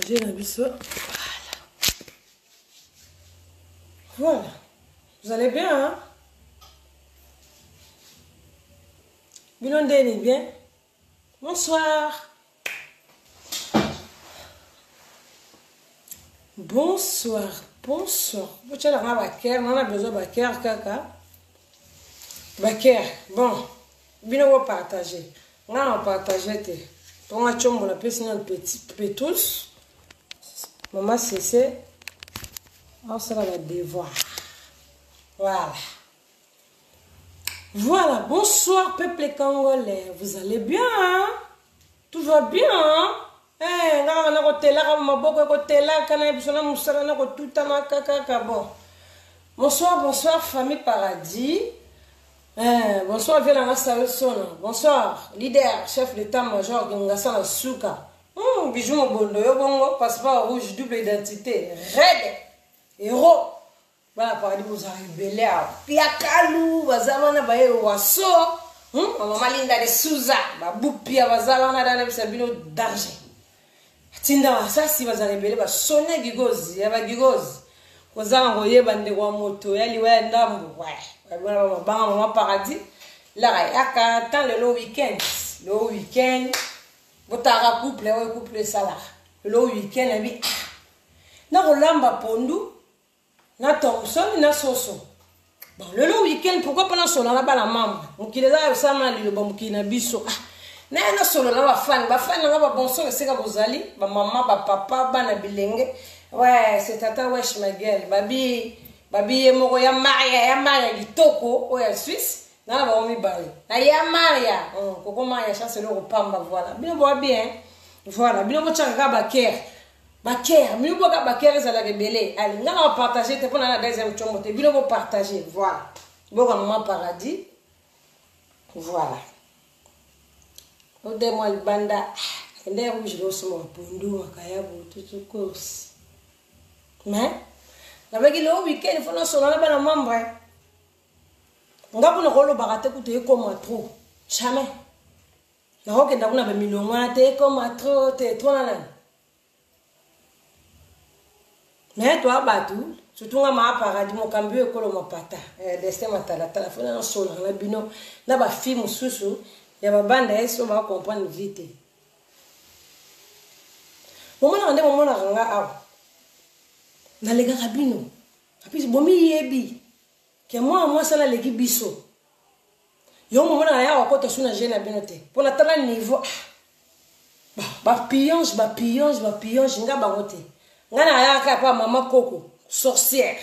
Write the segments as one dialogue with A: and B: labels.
A: J'ai la biseau. Voilà. Vous allez bien, hein? Bilondé, bien? Bonsoir. Bonsoir. Bonsoir. Vous avez un baker, on a besoin de baker, kaka. Baker, bon. Bien, on va partager. On va partager. On va chombo la personne petit pétous. Maman, c'est. On sera la devoir. Voilà. Voilà. Bonsoir, peuple congolais. Vous allez bien, hein? Tout va bien, hein? Eh, bonsoir, bonsoir, famille Paradis. Bonsoir, Vélanga Salsona. Bonsoir, leader, chef d'état-major, Gingasana Souka. Bijou Mobondo, Yobongo, passeport rouge, double identité. Red, héros. Voilà, Paradis, vous arrivez là. Piakalou, Bazamana Baye Wasso. Maman Linda de Souza. Babupia, Bazamana Dane Sabino d'argent. Tinda, ça, si vous arrivez là, sonner Gigozi, Yaba Gigozi. Vous avez bande de moto, yali ouais ndambo, ouais. Maman Paradis. Là, attends le week-end. Le week-end. Botara couple, ouais, couple salaire. Le week-end, la vie. Na rolamba pondu. Na Thompson, na soso. Bon, le week-end, pourquoi pas na solo na bala mamba? Mukile za sa mali le bamukina biso. Na solo na ba fan na ba bonso le seka bozali, ba maman, ba papa, ba na bilenge. Ouais, c'est tata wesh ma gueule. Babi moko ya Maria Gitoko, ouais, Suisse. Na ba omi bali. Na ya Maria, koko Maria chance le repamba voilà. Bien bois bien. Voilà, bien bo tchanga baker. Baker, mieux bois baker ça la rebelle. Allez, on va partager te pour la deuxième chombo, te bien bo partager. Voilà. Bon maman Paradis. Voilà. Odemo le banda. Ende rouge lo so pondu makayabo tout course. Mais avec le week-end il faut nous sonner na membre. Ngapo no kolo barate kuté comme trop. Jamais. Na hoke ndakuna ba milonga te comme trop te trop nana. Mais toi batu, surtout ma Paradis mon cambio ekolo mapata. Destin matala tala faut na sonner na bino na ba film susu ya ba banda eso ba comprendre vite. Moment na moment na nga awa. Na lega kabino apisi bomi yebi ke moi ça na legi biso yo mo na ya wakota suna jeune abinote pour na tala niveau ba pillonge nga bangote nga na ya ka pa mama Coco sorcière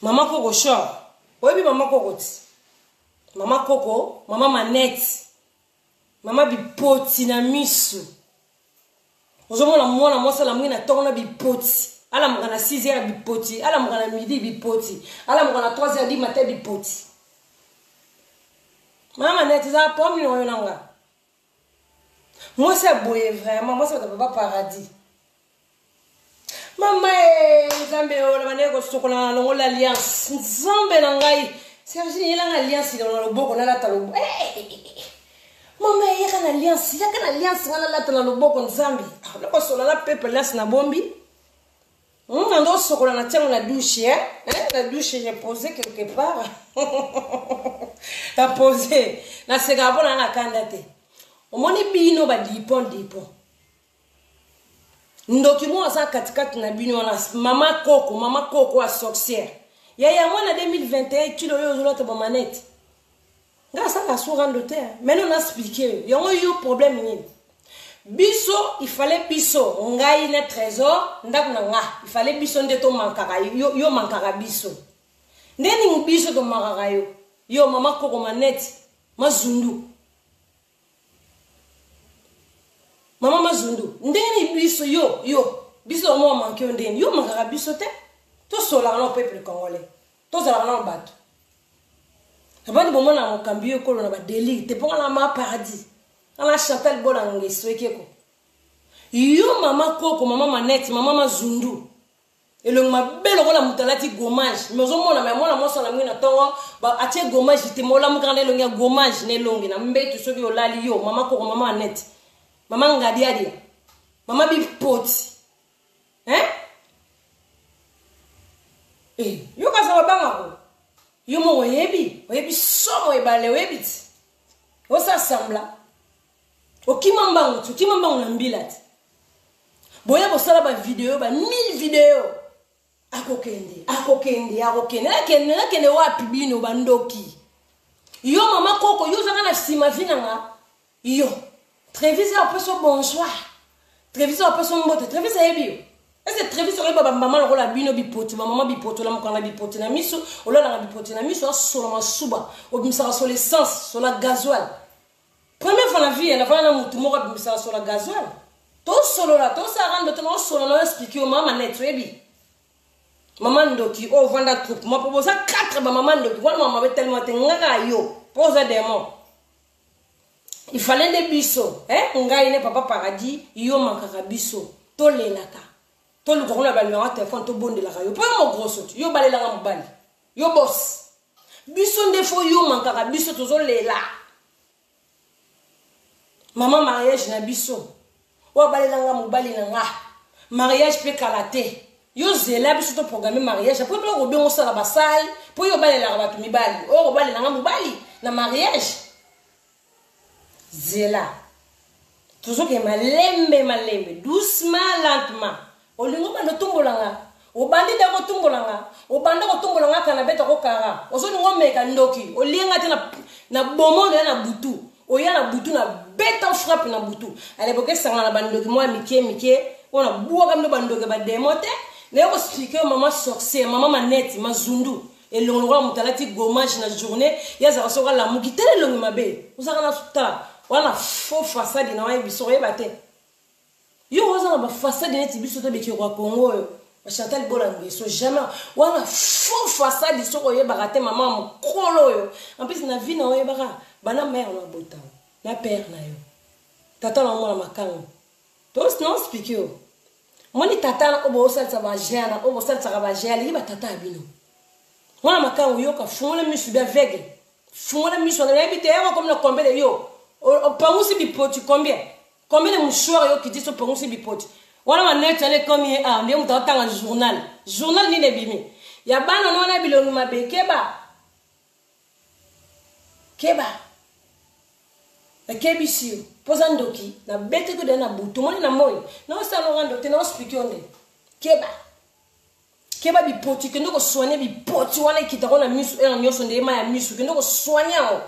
A: mama Coco show oyebi mama Coco ti mama Coco mama Manette mama bipoti na misu. Ozomona mwana mwasa la mwina tona bipoti. Ala mwana 6h bipoti. Ala mwana midi bipoti. Ala mwana 3h du matin bipoti. Mama Manette za pomme no yonanga. Moi c'est boye vraiment, moi c'est pas Paradis. Mama Nzambe o la manego sokola longo l'alliance. Nzambe na ngai. Sergi yelanga alliance dans le boko na la talo. Maman, il y a une alliance. Il y a une alliance. Il y a une alliance. Il y a bombi. On a la douche. La douche, j'ai posé quelque part. La posé. La segabo na la candidate. On m'a dit bino ba dipon. Ndokimo asa katikati na bino na mama Coco a sorcière. Ya mwana 2021 kilo yo zolo te ba manette. Grâce à la sourate de terre. Maintenant, on a expliqué. Il y a eu un problème. Biso, il fallait biso. On a eu un trésor. Il fallait biso de ton mankara. Yo mankara biso. Ndeni biso de mankara yo. Yo mama Coco Manette. Mazundu. Mama Mazundu. Ndeni biso yo. Biso mo manke ndeni. Yo mankara biso te. Tout cela dans le peuple congolais. Tout cela dans le bateau. Avant de moment na mon cambio ko na ba délire te ponga na ma Paradis na chapelle bolange swekeko yo mama Coco mama Manette mama Mazundu elongo mabelo ko la mutalati gommage mais ozomona mais mona moso na mwina tongo ba atie gommage te mola mukana elongo gommage ne longi na mbetu soki olali yo mama Coco mama Manette Maman Ngadiadia. Maman Bipoti. Hein? Eh, yo kasa wabanga ko. Yo mo webi somo ebale webit. O sa sambla. O kimambango, tu kimambango na mbilati. Boya bo sala ba vidéo ba 1000 vidéos. Akokende. Nakende wapi bino bandoki. Yo mama koko yo zanga na sima vinanga. Yo. Trévise a peso bonsoir. Trévise a peso mbote. Trévise ebio. Est-ce que Trévis aurait pas maman le rôle à bino bipoti, maman bipoti, la mukana bipoti na miso, ou là la bipoti na miso, sur la souba, ou bimsara sur l'essence, sur la gasoil. Première fois la vie, elle a fait un moutoumora bimsara sur la gasoil. Tout solo là, tout ça rend de temps solo là, expliquer au maman net, oui. Maman ndoki, oh vanda troupe, moi propose 4 maman ndoki, moi maman avait tellement tengaga yo, pose des mots. Il fallait des bisous, hein, ngai ne papa paradis, yo mankaka biso, tole laka. Tout le monde a un téléphone, tout le monde a un téléphone. Pas mon gros saut. Yo balé la mobile. Yo boss. Bisson défaut, yo mankara. Bisson toujours là. Maman mariage na bisson. Ou balé la mobile na. Mariage peut calater. Yo zela bisson to programmer mariage. Après pour robé on sala basal. Pour yo balé la rabatu mi bali. O balé la mobile na mariage. Zela. Toujours que malembe. Doucement, lentement. Olingo ba no tumbolanga obandi da ko tumbolanga obanda ko tumbolanga kana beta ko kara ozoni ngomeka ndoki olinga te na bomo na butu oya na butu na beta frappe na butu ale boke sanga na bandoki moi mike ona buwa kamdo bandoki ba demote na ko expliquer maman sorcière maman manette mazundu elongo mutalati gommage na journée yaza soka la mukitele longi mabe uzaka na suta wala faux façade na wa biso yebate. Yo oza na façade net biso to beki roi Congo Chantal Bolangue so jamais wala faux façade so ko yeba te maman mkolo yo en plus na vie na yeba bana mère na bota na père na yo tata na mwana makango to non speak yo moni tata na obo salsa ba jana obo salsa ba jana liba tata bino mwana makango yo ka fongola misu ba vegle fongola misu na yebite yo comme na combien yo o pangusi bipoti combien de mouchoirs yo qui dit so pangusi bipoti wana manete ale comme ah ndiye mutata journal ni ne bimi ya bana nona bilongi mabekeba keba na kebisio poza ndoki na bete ko de na butu moni na moyo na sa no rando te na expliquer onde keba bipoti kendo ko soigner bipoti wana kitako na misu e nyoso ndema ya misu kendo ko soigner o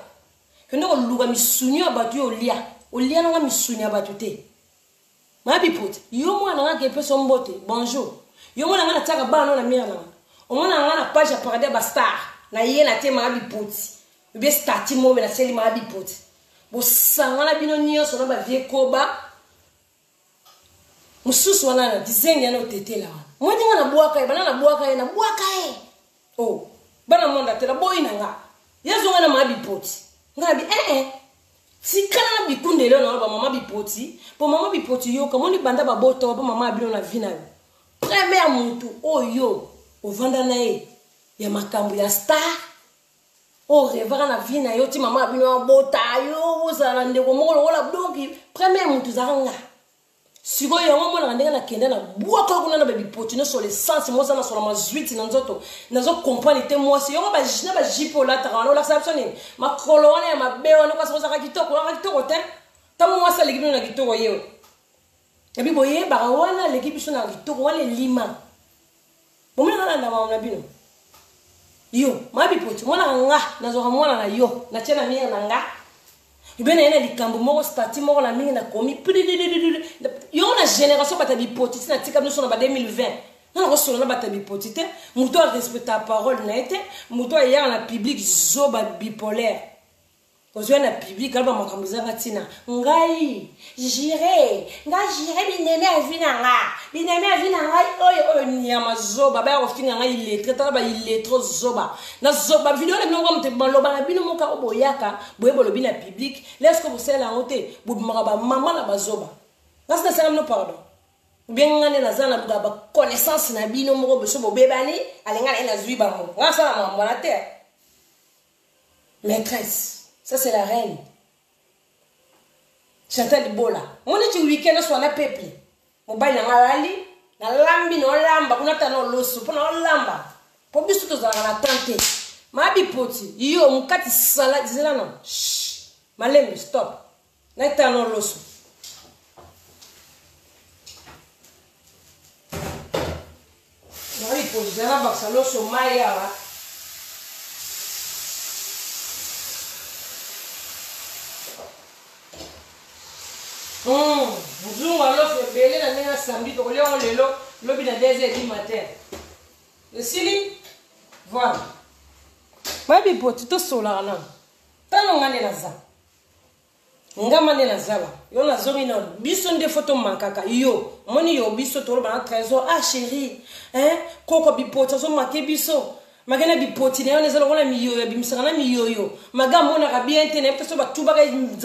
A: kendo ko luga misunyo abatu yo olia na misunya abatu te ma bipoti yo mwana nga ke peso mbote bonjour yo mwana nga nataka bana na mira na omwana nga na page ya paradis ba star na ye na te ma bipoti be stati mo be na seli ma bipoti bo sanga na bino nyonso na ba vie koba mususu wana na design ya no tetela mwani nga na bwaka e bana na bwaka e oh bana monda te la boyina nga yezo nga na ma bipoti nga bi sikana na bikunde leo na ba mama bipoti po mama bipoti yo kamoni banda ba boto ba mama abilo na vina premier mutu oyo ovanda na ye ya makambo ya star o revara na vina yo ti mama abilo bota yo ozala ndeko moko wala donki premier mutu zanga siko yo mama na ndenge na kenda na bwaka kuna na ba bipoti no sur les sens mo sana sur la mazuiti na nzoto nazo comprendre te moi si yo ba jina ba jipo la ta wana la sabsoni makolo wana ya mabe wana kwa sababu za kitoko te tamu wasa lekibi na kitoko yeo ebi boye ba wana lekibi so na kitoko wana lima bomena na ndama na bino yo ma bipoti mwana nga nazo mwana na yo na tena mia na nga ibena ina likambo moko stati moko na mingi na komi yo na génération bata bipoti na tika biso na ba 2020 na ko solo na bata bipoti te muto a respecter la parole na été muto ya na public zoba bipolaire ozwe na public alba makambo zanga tina ngai j'irai bineme avina nga oyo nyama zoba ba ko finga ngai lettre tala ba lettre zoba na zoba video le bilongo mte baloba na bino moka oboyaka boyebolo bina public laisse vous sela ngote bu ba mama na bazoba ngasa sala no pardon bien ngane na zana ba connaissance na bino moko beso bobebani alenga ena zui ba mo ngasa na mwana te maîtresse. Ça, c'est la reine. Chantal Bola. On est du week-end sur la peuple. On baille dans la rallye. Na lambi no lamba kuna tano loso pona lamba po biso to za na tante mabi poti yo mukati sala dizela no malembe stop na tano loso mabi poti za ba sa loso maya wa Bonjour, alors c'est belé la nena samedi, donc là on le lobby de 2h du matin. Le sili, voilà. Ma bi poti to sola na. Tano ngane na za. Ngama ne na zala. Yo na zongi na biso nde photo mankaka yo. Moni yo biso to ba na trésor. Ah chérie, hein? Koko bi poti so make biso. Magana bi poti ne on ezalo kona miyo bi misana miyo yo. Maga mona ka bien tene peso ba tuba ka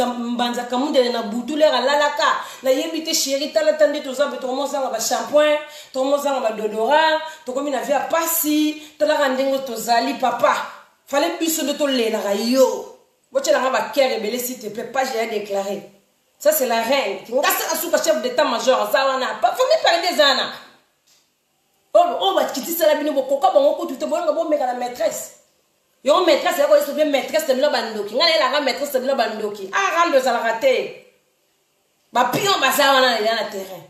A: mbanza kamunde na butule ka lalaka. Na yebite chérie tala tande to za beto mo zanga ba shampoing, to mo zanga ba déodorant, to komi na via pasi, to la kandengo to zali papa. Fallait biso de to lela ka yo. Boche la ba kere belé s'il te plaît pas j'ai déclaré. Ça c'est la reine. Qui ngasa asuka chef d'état-major zawana. Pas faut me parler des ana. Oh, bah, qui dit ça la bino boko bon ko tout te bon ngabo meka la maîtresse. Yo maîtresse ya ko est bien maîtresse de la bandoki. Ngala la maîtresse de la bandoki. Ah rando ça la raté. Ba pion baza wana na terrain.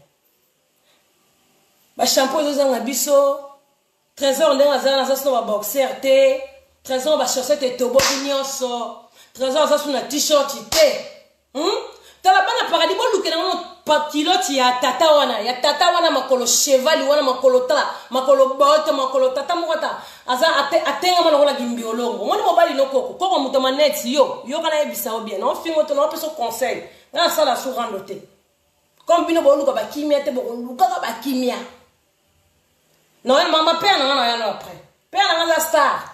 A: Ba shampoo zo zanga biso. Trésor ndenga zana ça so ba boxer te. Trésor ba chaussette tobo nyonso. Trésor ça sur na t-shirt te. Tala bana paradis bo lukena no pakiloti ya tata wana makolo cheval wana makolo tala makolo bote makolo tata mokota aza atenga mana wala gimbiolongo moni mobali no koko muto maneti yo kana ebisa bien no fingo to no peso conseil na sala su randote comme bino bo luka ba kimia te bo luka ba kimia no mama père na après père na star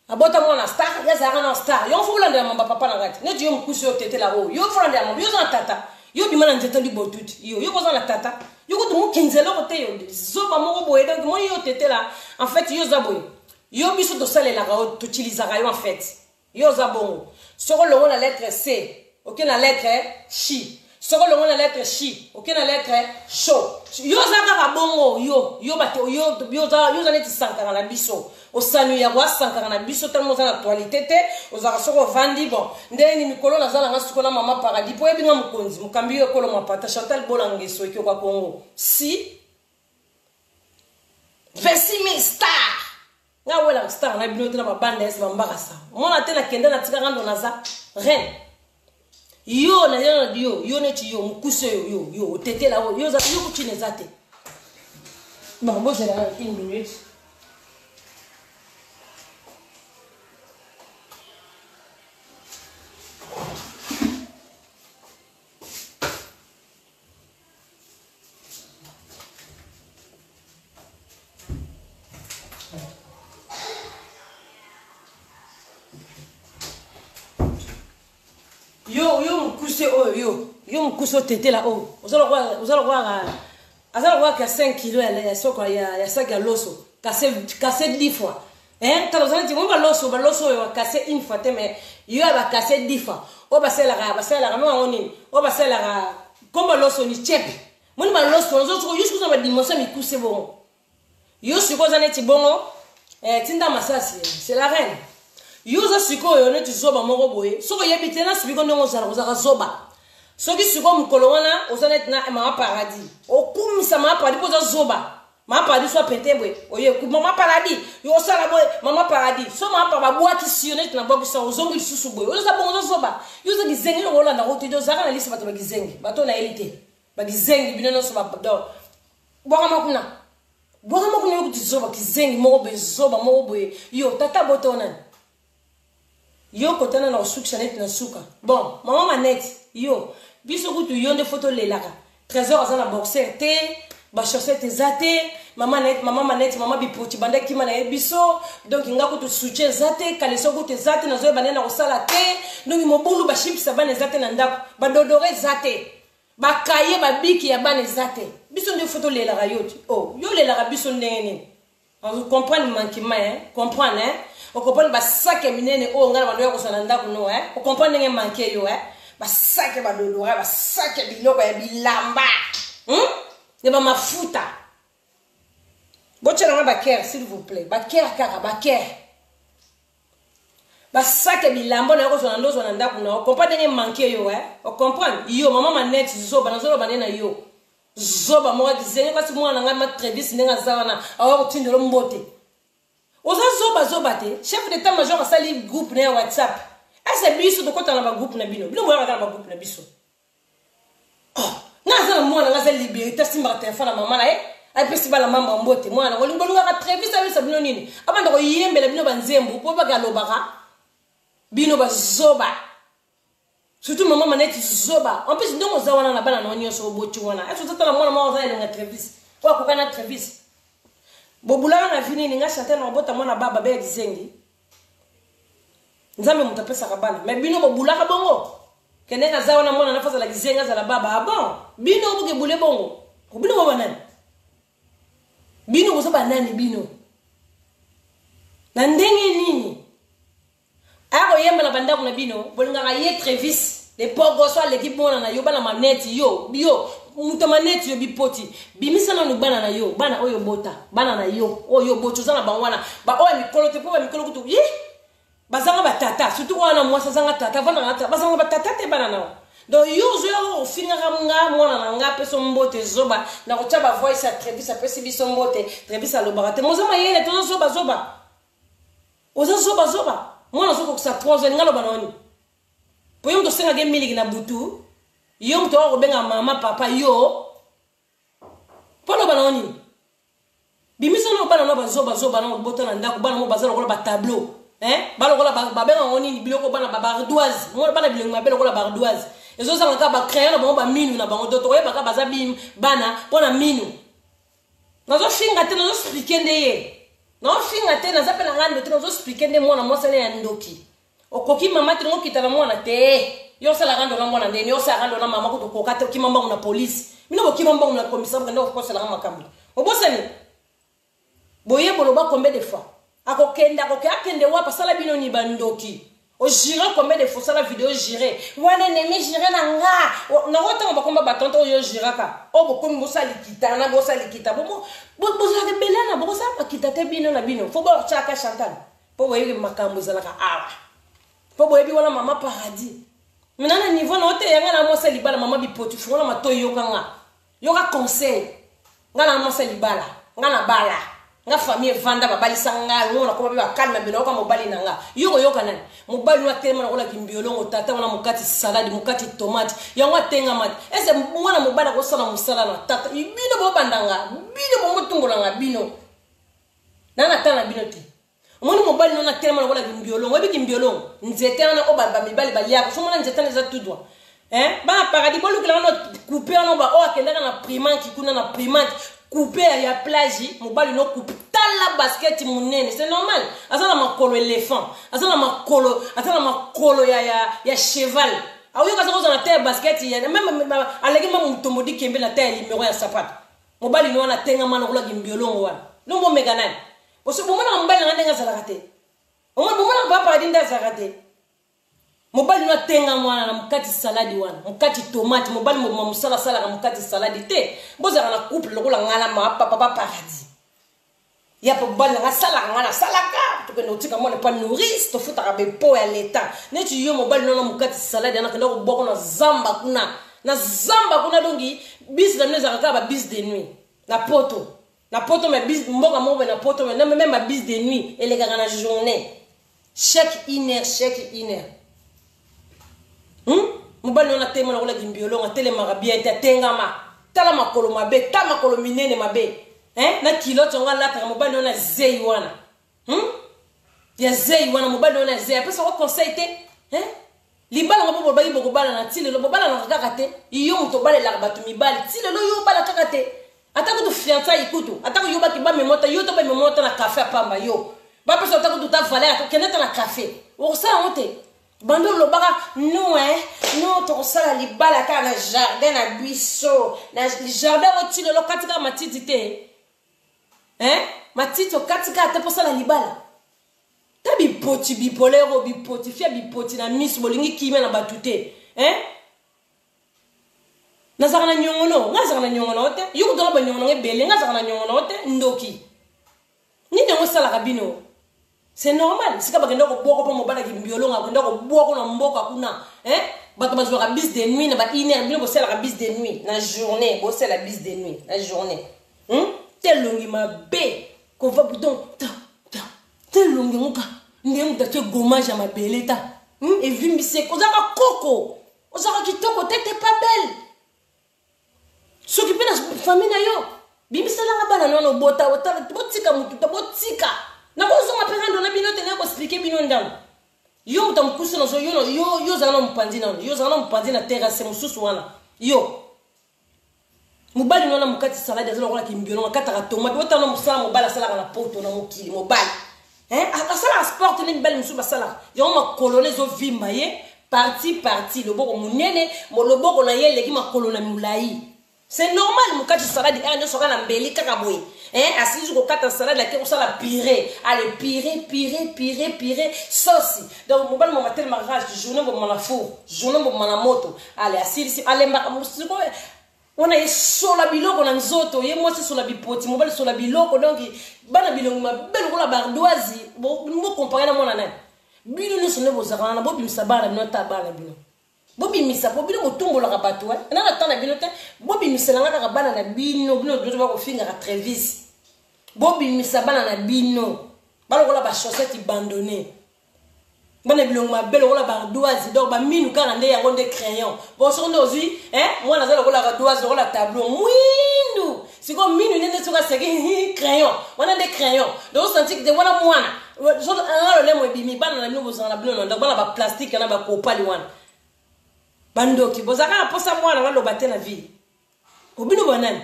A: abota mwana star ya za na star yo fula ndia mamba papa na ngati ne yo mkusi yo tete la o yo fula ndia mamba yo za tata yo bimana nzeta li botuti yo ko za na tata yo ko to mu kinzelo ko te yo zoba mo boye donc mo yo tete la en fait yo za boye yo biso to sale la ko to utiliser yo en fait yo za bongo soko longo na lettre C OK na lettre chi soko longo na lettre chi OK na lettre cho yo za ka bongo yo bate yo za neti sankara na biso osanu ya kwa sankara na biso tellement za actualité te ozaka soko vandi bon ndeni mikolo na zala ngasuko na mama paradis po ebinga mukonzi mukambi yo kolo mapata Chantal Bolangeso ekyo kwa Congo si 26,000 star nga wela star na binote na babanda esi bambakasa mona te na kende na tika ngando na za reine yo na yo neti yo mukuse yo otete la yo za yo kuchine zate bon bon c'est là 1 minute. Yo mkuso tete la o ozalo kwa 5 kilo ya soko ya sac ya loso cassé 10 fois hein talo zana ti mo ba loso yo cassé une fois te mais yo ba cassé 10 fois o ba sela no ngoni o ba sela komba loso ni chepe moni ba loso ozo ko yusu ko ba dimension mi kuse bon yo siko zana ti bongo tinda masasi c'est la reine yo za siko yo ne ti zoba moko boye soko yebite na sibiko ndongo zala zoba soki siko mukolo wana ozanet na mama paradis okumisa mama paradis poza zoba mama paradis so petebwe oye mama paradis yo sala boy mama paradis so mama pa babwa kisionet na boki so ozongi susu boy oza bongo zoba yo za gizengi lo na roto do zaka na lisi bato bagizengi bato na elite bagizengi binono so babdo boka makuna yo kuzoba kizengi mo be zoba mo boy yo tata botona yo kotana na suka net na suka bon mama manette yo biso kutu yonde photo lelaka trésor azana boxer te ba chaussette zate mama manette mama bipoti banda kima na biso donc nga kutu soutien zate kaleso kutu zate na zo banena osala te donc mobulu ba chips bana zate na ndako ba dodore zate ba kaye ba biki ya bana zate biso nde photo lelaka yo yo lelaka biso ndene on comprendre manquement hein comprendre hein on comprend ba sac minene o ngala bando ya kosala ndako no hein on comprend ndenge manqué yo hein basake badolora basake biloko ya bilamba ne ba mafuta bocha na baker s'il vous plaît baker kaka baker basake bilamba na ko zona ndozo na ndako na comprendre nge manquer yo o comprendre yo mama manette zoba na zoba na yo zoba mo dizenye kasi mwana nga ma trevis ndenga zawana awa kutindelo mbote oza zoba te chef d'état major asali groupe na WhatsApp asa biso to kota na ba groupe na bino bino moya na ba groupe na biso nga za mwana nga za liberté simba téléphone na mama na ay pesi bala mamba mbote mwana ngolingo nga trevis abisa bino nini abanda ko yembela bino banzembu po bagalobaka bino ba zoba surtout maman manette zoba en plus ndongo za wana na bana na nyonso bochi wana eso tata na mwana mwa za na trevis kwa kokana trevis bobulanga na vini ninga chanter na bota mwana baba be dizengi nzambe mutapesa kabana mais bino bobulaka bongo kenenga za wana mwana nafaza la dizenga za la baba ah bon bino obuke bule bongo bino baba nani bino bozoba nani bino na ndenge nini ako yemba na banda kuna bino bolinga ye trevis les pogo so l'équipe mona na yo bana manette yo muta manette yo bipoti bimisa na bana na yo bana oyo bota bana na yo oyo bocho zana bangwana ba oyo mikolo te po ba mikolo kutu yi bazanga batata surtout wana mwasa zanga tata vana ngata bazanga batata te bana na donc yo zo ofinga nga mwana na nga peso mbote zoba na kocha ba voice a trevis a pesi biso mbote trevis a lobarate mozama yele to zoba oza zoba mwana soko kusapoza ngalo banoni po yo mtosenga ge miliki na butu yo mto ko benga mama papa yo polo banoni bimisa no bana no bazoba no bota na ndako bana mo bazalo kola ba tableau balo kola ba benga ngoni biloko bana ba bardoise mo bana bilengo ba belo kola bardoise ezo sanga ka ba crayon na ba minu na bango doto yeba ka bazabim bana pona minu nazo finga te nazo expliquer ndeye non finga te naza pela ngani te nazo expliquer nde mwana mwasale ya ndoki okoki mama te ngo kitana mwana te yo sala ngando na mwana ndeni yo sala ngando na mama ko to kokate kimamba na police mino bo kimamba na commissaire ndo ko sala makambo obosani boye boloba combien de fois akokenda akende wa pasala bino ni bandoki o jira combien de fois sala vidéo jire wana nemi jire na nga na rota ba komba batonto yo jiraka o boko mbosa likita na bosa likita bomo boza ke belana bosa pakita te bino na bino fo ba chaka chantal po boye makambo zalaka awa po boye bi wana mama paradis minana niveau na ote yanga na mosa libala mama bipoti fo na matoyi yoka conseil ngana mosa libala ngana bala nga famille vanda babali sanga ngona ko ba kalma bino ko mobali nanga yoka nani mobali wa telema na kola kimbiolongo tata wana mukati salade mukati tomate yango tenga mati ese mwana mobali ko sala musala na tata bino bo bandanga bino bo motungolanga bino nana tana bino ti mwana mobali nona telema na kola kimbiolongo webi kimbiolongo nzete na obaba mibali bali yako so mwana nzete za tout droit ba paradis bolu kila no couper no ba o akendaka na primante kuna na primante couper ya plage mobali no couper tala basket munene c'est normal azana makolo éléphant azana makolo ya cheval ayo kaza koza na terre basket ya même alegi mamu mutomodi kembe na terre numéro ya sapato mobali no na tenga mana kula gimbiolongo wana nombo meganani oso bomona mobali na ndenga salakate bomona papa dinda salakate mobali no tenga mwana na mukati saladi wana mukati tomate mobali mo musala sala ka mukati saladi te boza na couple lokola ngala ma papa paradis ya po bala nga sala ngala salaka to ke notika mo le pa nourrice to futa be po ya leta neti yo mobali no na mukati saladi na kenda ko boko na zamba kuna dongi bis na mneza ka ba bis de nuit na poto mais bis mboka mo na poto mais même ba bis de nuit et les gars na journée chaque une heure mobali ona tema na kola gimbiolo nga tele marabia te tengama tala makolo mabe tala makolo minene mabe na kilo tonga lata mobali ona zei wana ya zei wana mobali ona zei pesa ko conseil te libala ngabo bobali boko bala na tile lo bobala na kaka te iyo muto bale la batu mibali tile lo yo bala kaka te atako to fiança ikutu atako yo ba ki ba memota yo to ba memota na café pamba yo ba pesa atako to ta valeur to keneta na café o sa honte bando lo baka no to sala libala ka na jardin na biso na jardin o tile lo katika matiti te matiti o katika te po sala libala ta bipoti bipolero bipoti fia bipoti na miss bolingi kime na batute hein nazaka na nyongono ngazaka na nyongono te yuko dola ba nyongono ngebele ngazaka na nyongono te ndoki ni ndengo sala kabino c'est normal sika bakenda ko boko po mobala ki mbiolo nga kenda ko boko na mboka kuna bato bazwa bis de nuit na ba iner bino bo sala bis de nuit na journée bo sala bis de nuit na journée telongi mabe ko va bouton telongi muka ndemu tache gommage à ma beleta et vimbise ko zaka koko ozaka kitoko tete pas belle s'occuper de famille na yo bimbisa la bana nono bota botika mutu botika na bozo mapengando na bino tena ko expliquer bino ndalo yo mutamkusa no yo zana mpanzi na yo zana mpanzi na terrasse mususu wana yo mobali nona mukati salade azalo kola kimbio no kata ka tomate wotana musala mobali sala na poto na mokili mobali asala sport ni mbali musuba sala yo makolone zo vimba ye parti loboko munene loboko na ye leki makolona mulai. C'est normal, mukati salade nyo soka na mbeli kaka boy. Asisi ko kata salade la ke ko sala pire. Allez pire sauce. Donc mobile mo matel mariage journée bo mona four, journée bo mona moto. Allez asisi allez mbaka musiko. On a sola biloko na nzoto, ye moi c'est sola bipoti, mobile sola biloko donc bana bilongo ma belle ko la bardoise. Bo comparer na mona na. Bino no sonne bo zakana bo bimsabana no tabana bino. Bobi misa po bino motumbo la bato na natana bino te bobi miselanga ka bana na bino dozo ba ko finga ka Trevis bobi misa bana na bino balo kola ba chaussette abandonné bana bilongo ma belo kola ba doise donc ba minu ka nde yango nde crayon bon so ndo zi moi nazala kola ka doise kola tableau mwindu siko minu nende soka seki crayon wana de crayon donc senti que wana mwana so ngalo le mo bimi bana na bino bozana bino ndo bana ba plastique na ba kopali wana bandoki bozaka na posa mwana ngalo bate na vie obino banani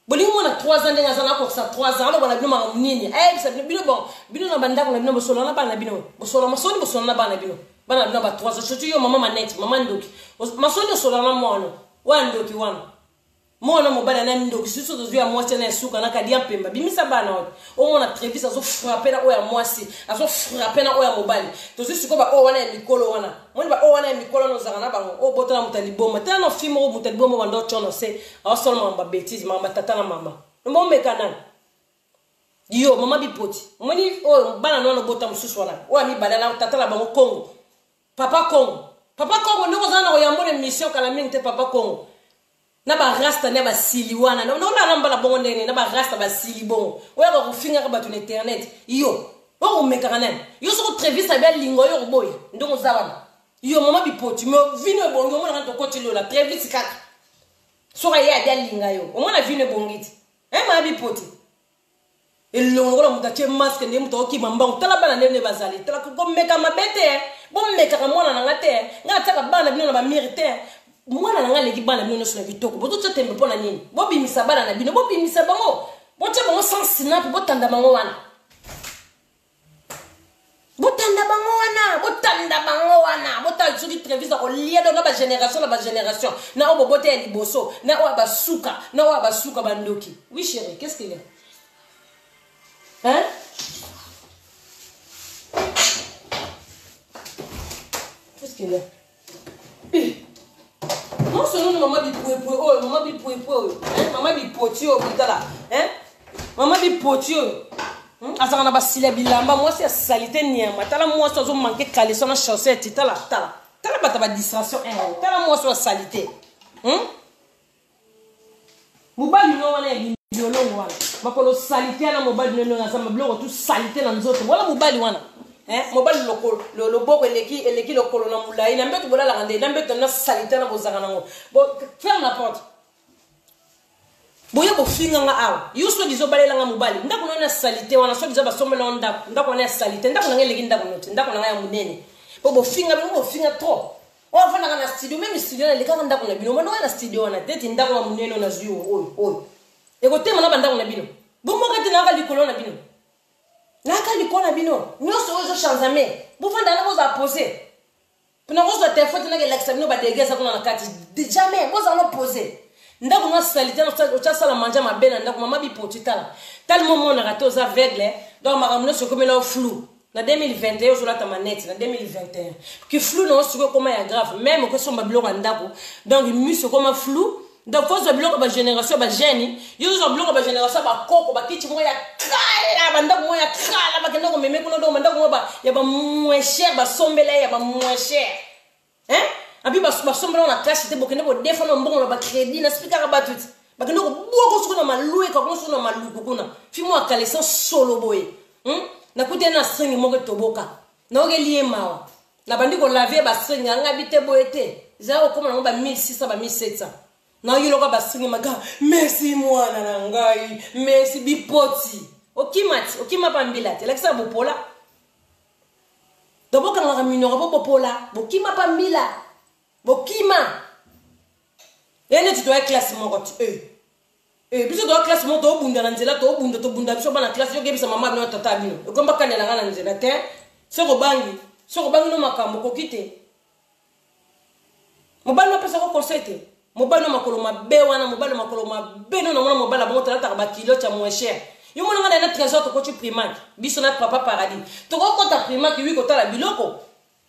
A: bolingo mona 3 ans ndenga zana ko sa 3 ans alo bana bino ma nini bisa bino bon bino na bandako na bino bosolo na bana bino bosolo masoni bosolo na bana bino ba 3 ans surtout yo mama maneti mama ndoki masoni solo na mwana wa ndoki wana mwana mobala na ndoki susu dozu ya mwasi na suka na kadia pemba bimisa bana wa o mona Trevis azo frapper na oya mwasi azo frapper na oya mobali dozu siko ba o wana ya mikolo wana moni ba o wana ya mikolo no zaka na bango o botana mutaliboma tena no film o mutaliboma wando chono se awo solo mamba bêtise mamba tata na mama no meka nani yo mama bipoti moni o bana no bota mususu wana o ami badala tata na bango Congo papa Congo ndoko zana ko yambone mission kala minte papa Congo na ba rasta na ba siliwana na na mbala bongo ndene na ba rasta ba silibon oya ko finga ka batu na internet yo o meka kanani yo so Trevis abia lingo yo boy ndongo zawana yo mama bipoti me vino bongo mona kanto kotilo la Trevis kaka so ka ya abia linga yo o mona vino bongiti mama bipoti elongo la mutache masque ne mutoki mambang tala bana ne bazali tala ko meka mabete bo meka ka mona na ngate ngata ka bana bino na ba mérite mwana na ngale ki bana bino so na kitoko boto tsembe pona nini bobi misabana na bino bobi misabango bocha bango sans snap botanda bango wana bota soki Trevis ko lia do na ba génération na obo bote ya liboso na o basuka bandoki oui chérie qu'est-ce qu'il y a qu'est-ce qu'il y a non seulement maman maman bipoti o bitala maman bipoti o asaka na basila bilamba moi c'est salité niama tala moi so manquer caleçon na chaussette tala bata ba distraction tala moi so salité mobali no wana biolo wana bakolo salité na mobali no na sama bloko tout salité na nzoto wala mobali wana mobali lo boko eleki lokolo na mulai na mbeto bola la rande na mbeto na salité na bozaka nango bon ferme la porte boya bo finga nga awa yuso dizo balela nga mobali ndako na salité wana so dizo ba somela ndako na salité ndako na eleki ndako na ya munene bo finga trop o fana na studio même studio na lekanga ndako na bino mano na studio na tete ndako na munene na zuyo oyo eko tema na bandako na bino bo mokati na ka likolo na bino naka likona bino nyoso ozo chanzame bufanda na boza poser pona boza telefone na ke laksa bino ba degeza kuna na kati jamais boza no poser ndako na salité na ocha sala manja mabena ndako mama bipoti tala tellement mon na rato za aveugle donc makamno so comme là flou Na 2021, je l'ai manette, na 2021. Que flou non, c'est comment il y a grave. Même que son blog en dako. Donc, mus comme flou. Donc, faut se blog ba génération ba génie. Yo se blog ba génération ba koko ba kiti mo ya kala banda mo ya kala ba kendo ko meme ko no banda ko ba ya ba moins cher ba sombela ya ba moins cher. Hein? Abi ba sombela na classe te bokene bo défendre mbongo ba crédit na speaker ba tout. Ba kendo ko boko sukuna maloué ko sukuna malouko kuna. Fimo akale sans solo boy. Na kute na string mo ke toboka. Na oge lié mawa. Na bandi ko laver ba string nga bité boyete. Za ko na ba 1600 ba 1700. Na yilo ka basingi maga merci mwana na ngai merci bipoti okima pambila te lakisa bopola doboka ngaka minora bopola bokima pambila bokima yene tu dois classe moko biso dois classe moko to bunda na nzela to bunda biso bana classe yo gebisa mama bino tata bino ekomba kanela ngana nzela te soko bangi no makambo kokite mobali no pesa ko conseil mobali makolo mabe wana mobali makolo mabe no mona mobali bongo tala ba kilo cha moins cher yo mona ngana na trésor to ko tu primaire biso na papa paradis to ko kota primaire ki wi ko tala biloko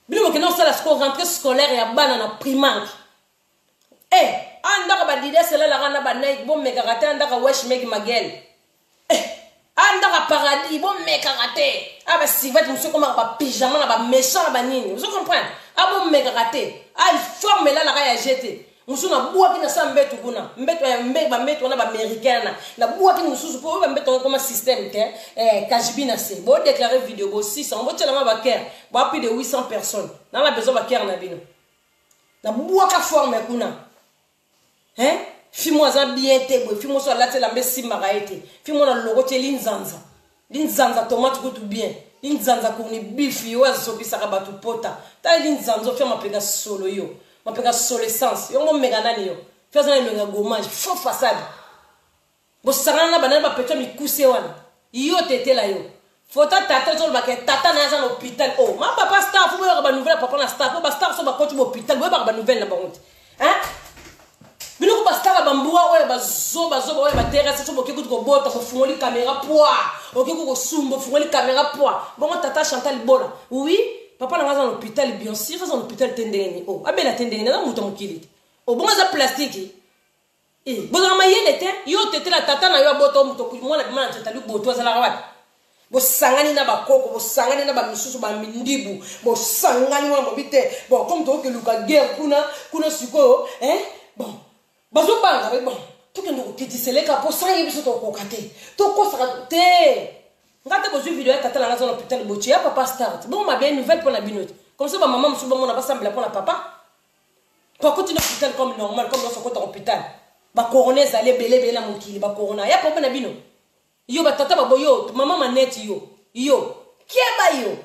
A: ke non sala score rentrée scolaire ya bana na primaire anda ka ba dide sala la ngana ba nay bon mega raté anda ka wesh megi magel anda ka paradis bon mega raté aba sivat muso ko ba pyjama na ba méchant na ba nini vous comprenez abo mega raté il forme là la ya jeter musuna bua kina sa mbeto kuna mbeto ya mbeto na ba américaine na bua kina mususu po ba mbeto comme système te kajibi na se bo déclarer vidéo bo 600 bo tellement ba ker ba plus de 800 personnes na la besoin ba ker na bino na bua ka forme kuna fimo za bien te bo fimo so la te la mbesi maraete fimo na logo te linzanza tomate ko tout bien linzanza ko ni beef yo azo bisaka batu pota ta linzanza fema pega solo yo mapeka solescence yo mo mega nani yo faisant le ngomage faux façade bo sarana banana ba peto mi kuse wana yo tete la yo fota tata to ba ke tata na za l'hôpital ma papa staff bo ba nouvelle papa na staff ba staff so ba coach bo hôpital bo ba nouvelle na ba honte bino ko ba star ba mbuwa oyo ba zo oyo ba terrasse so bo ke ko bota ko fungoli caméra poa o ke ko sumbo fungoli caméra poa bon tata Chantal Bola oui papa na ngaza l'hôpital bien sûr dans l'hôpital tendeni abela tendeni na muto mukili bonga za plastique bonga mayele te yo tete la tata na yo boto muto mwana bimana tata lu boto za la wapi bo sangani na bakoko bo sangani na ba misusu ba mindibu bo sangani wa mobite bon comme to ke luka guerre kuna siko bon bazo banga bon to ke ndoko kitiseleka po sa yebiso to kokate to ko saka te ngate bozu vidéo ya tata la ngaza l'hôpital bochi ya papa start bon ma bien nouvelle pour la binote comme ça ba maman musuba mona ba sembla pour la papa pour continuer l'hôpital comme normal comme dans son côté hôpital ba corona zale belé na mokili ba corona ya papa na bino yo ba tata ba boyo maman maneti yo kieba yo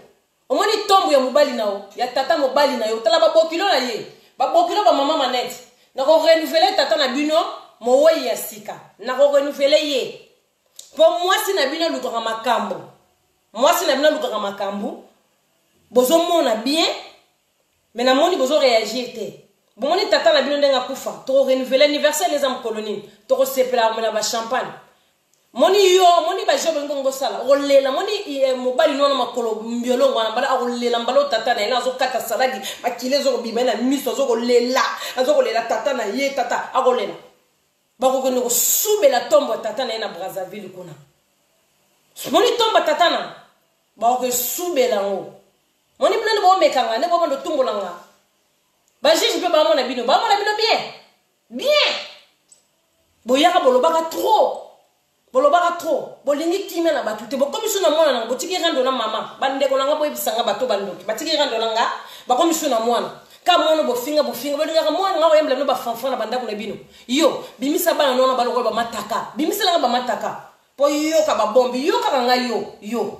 A: omoni tombo ya mobali nao ya tata mobali na yo tala ba bokilo na ye ba bokilo ba maman maneti na ko renouveler tata na bino mo woyi ya sika na ko renouveler ye. Pour moi, si na bino lukaka makambo. Moi, si na bino lukaka makambo. Bozo mona bien. Mais na moni bozo réagir te. Bon moni tata na bino ndenga kufa. To renouveler anniversaire les âmes colonies. To sepela mona ba champagne. Moni ba jobe ngongo sala. Olela moni mobali nona makolo mbiolo ngwana bala olela mbalo tata na ina zo kata saladi. Makile zo bimena miso zo lela. Azo lela tata na ye tata agolela. Bako ko sube la tombe tata na Brazzaville kuna moni tombe tata na bako sube la ngo moni bina bo mekanga ne bo ndo tumbo langa ba jeje pe ba mona bino bien boyaka bolobaka trop bolingi kimia na batute bo komiso na mwana na botiki rando na mama bande ko nanga boyebisanga bato bandoki batiki rando nanga ba komiso na mwana ka mwana bofinga bolinga mwana nga oyembla no ba fanfan na banda kuna bino yo bimisa bana nona baloko ba mataka bimisa langa ba mataka po yo ka ba bombi yo ka nga yo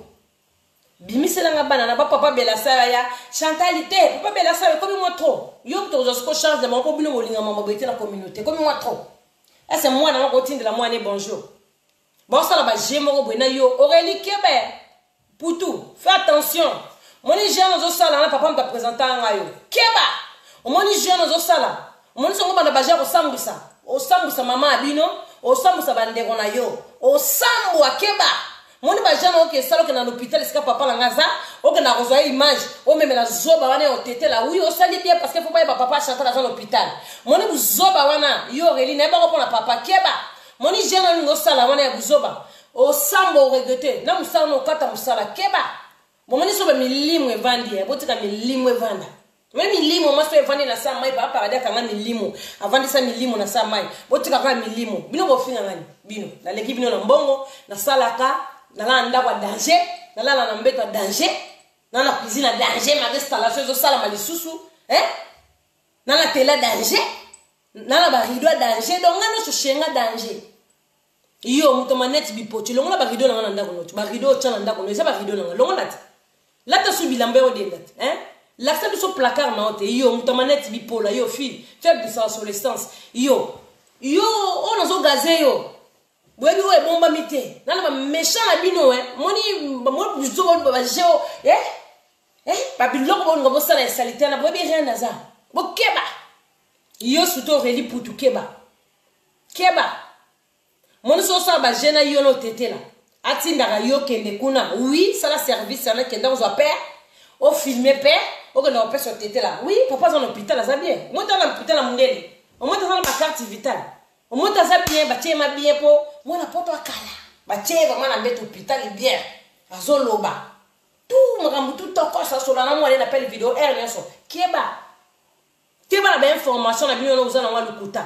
A: bimisa langa bana na ba papa bela sala ya chantalité papa bela sala comme moi trop yo to zo ko change de mon ko bino bolinga mama boite na communauté comme moi trop c'est moi na ko tindela moi ne bonjour bon ça la ba jemo bo na yo Aurélie Kebe Poutou fais attention moni jeune zo sala na papa mta présenter ngayo keba omoni jeune zo sala omoni songo bana baje ko sambisa mama abino o sambusa bandeko na yo o sambu akeba Moni ba jana oke salo ke na l'hôpital sika papa na ngaza oke na reçoit image o même la zoba wana o tete la oui o sali bien parce que faut pas papa chanter dans l'hôpital. Moni bu zoba wana yo reli na ba ko na papa keba. Moni jana ngo sala wana ya buzoba o sambo regretter na musala no kata musala keba. Bon moni so ba milimo evandi e botika milimo evanda. Même milimo moi so evandi na sa mai ba paradis kanga milimo avandi sa milimo na sa mai botika ka milimo bino bo finga ngani bino na leki bino na mbongo na salaka na la ndakwa danger na la na mbeto danger na la cuisine danger ma installation zo sala malisusu na la télé danger na la ba rideau danger donc ngano so shenga danger iyo muto maneti bipochi longo na ba rideau na ndako no ba rideau tshana ndako no esa ba rideau na longo nati la ta subi lambe o de nati la sa biso placard na ote iyo muto maneti bipola yo fille faible de adolescence iyo on zo gazé yo boyebi we bomba mite nana ba méchant na bino moni mo buzo ba jeo ba biloko bo ngobo sala salite na boyebi rien naza bo keba yo suto reli putu keba moni so sa ba jena yo no tetela atinda yo kende kuna oui ça la service na kende on zo père o filmer père o que na père so tetela oui papa dans l'hôpital ça bien moi dans l'hôpital na mundele au moins dans ma carte vitale au moins ça bien ba tiema bien po moi na poto akala ba tiema vraiment na mbete hôpital bien azoloba tout makambu tout toko ça so na moi na appelle vidéo r nso keba na ba information na bino na uzana wa lukuta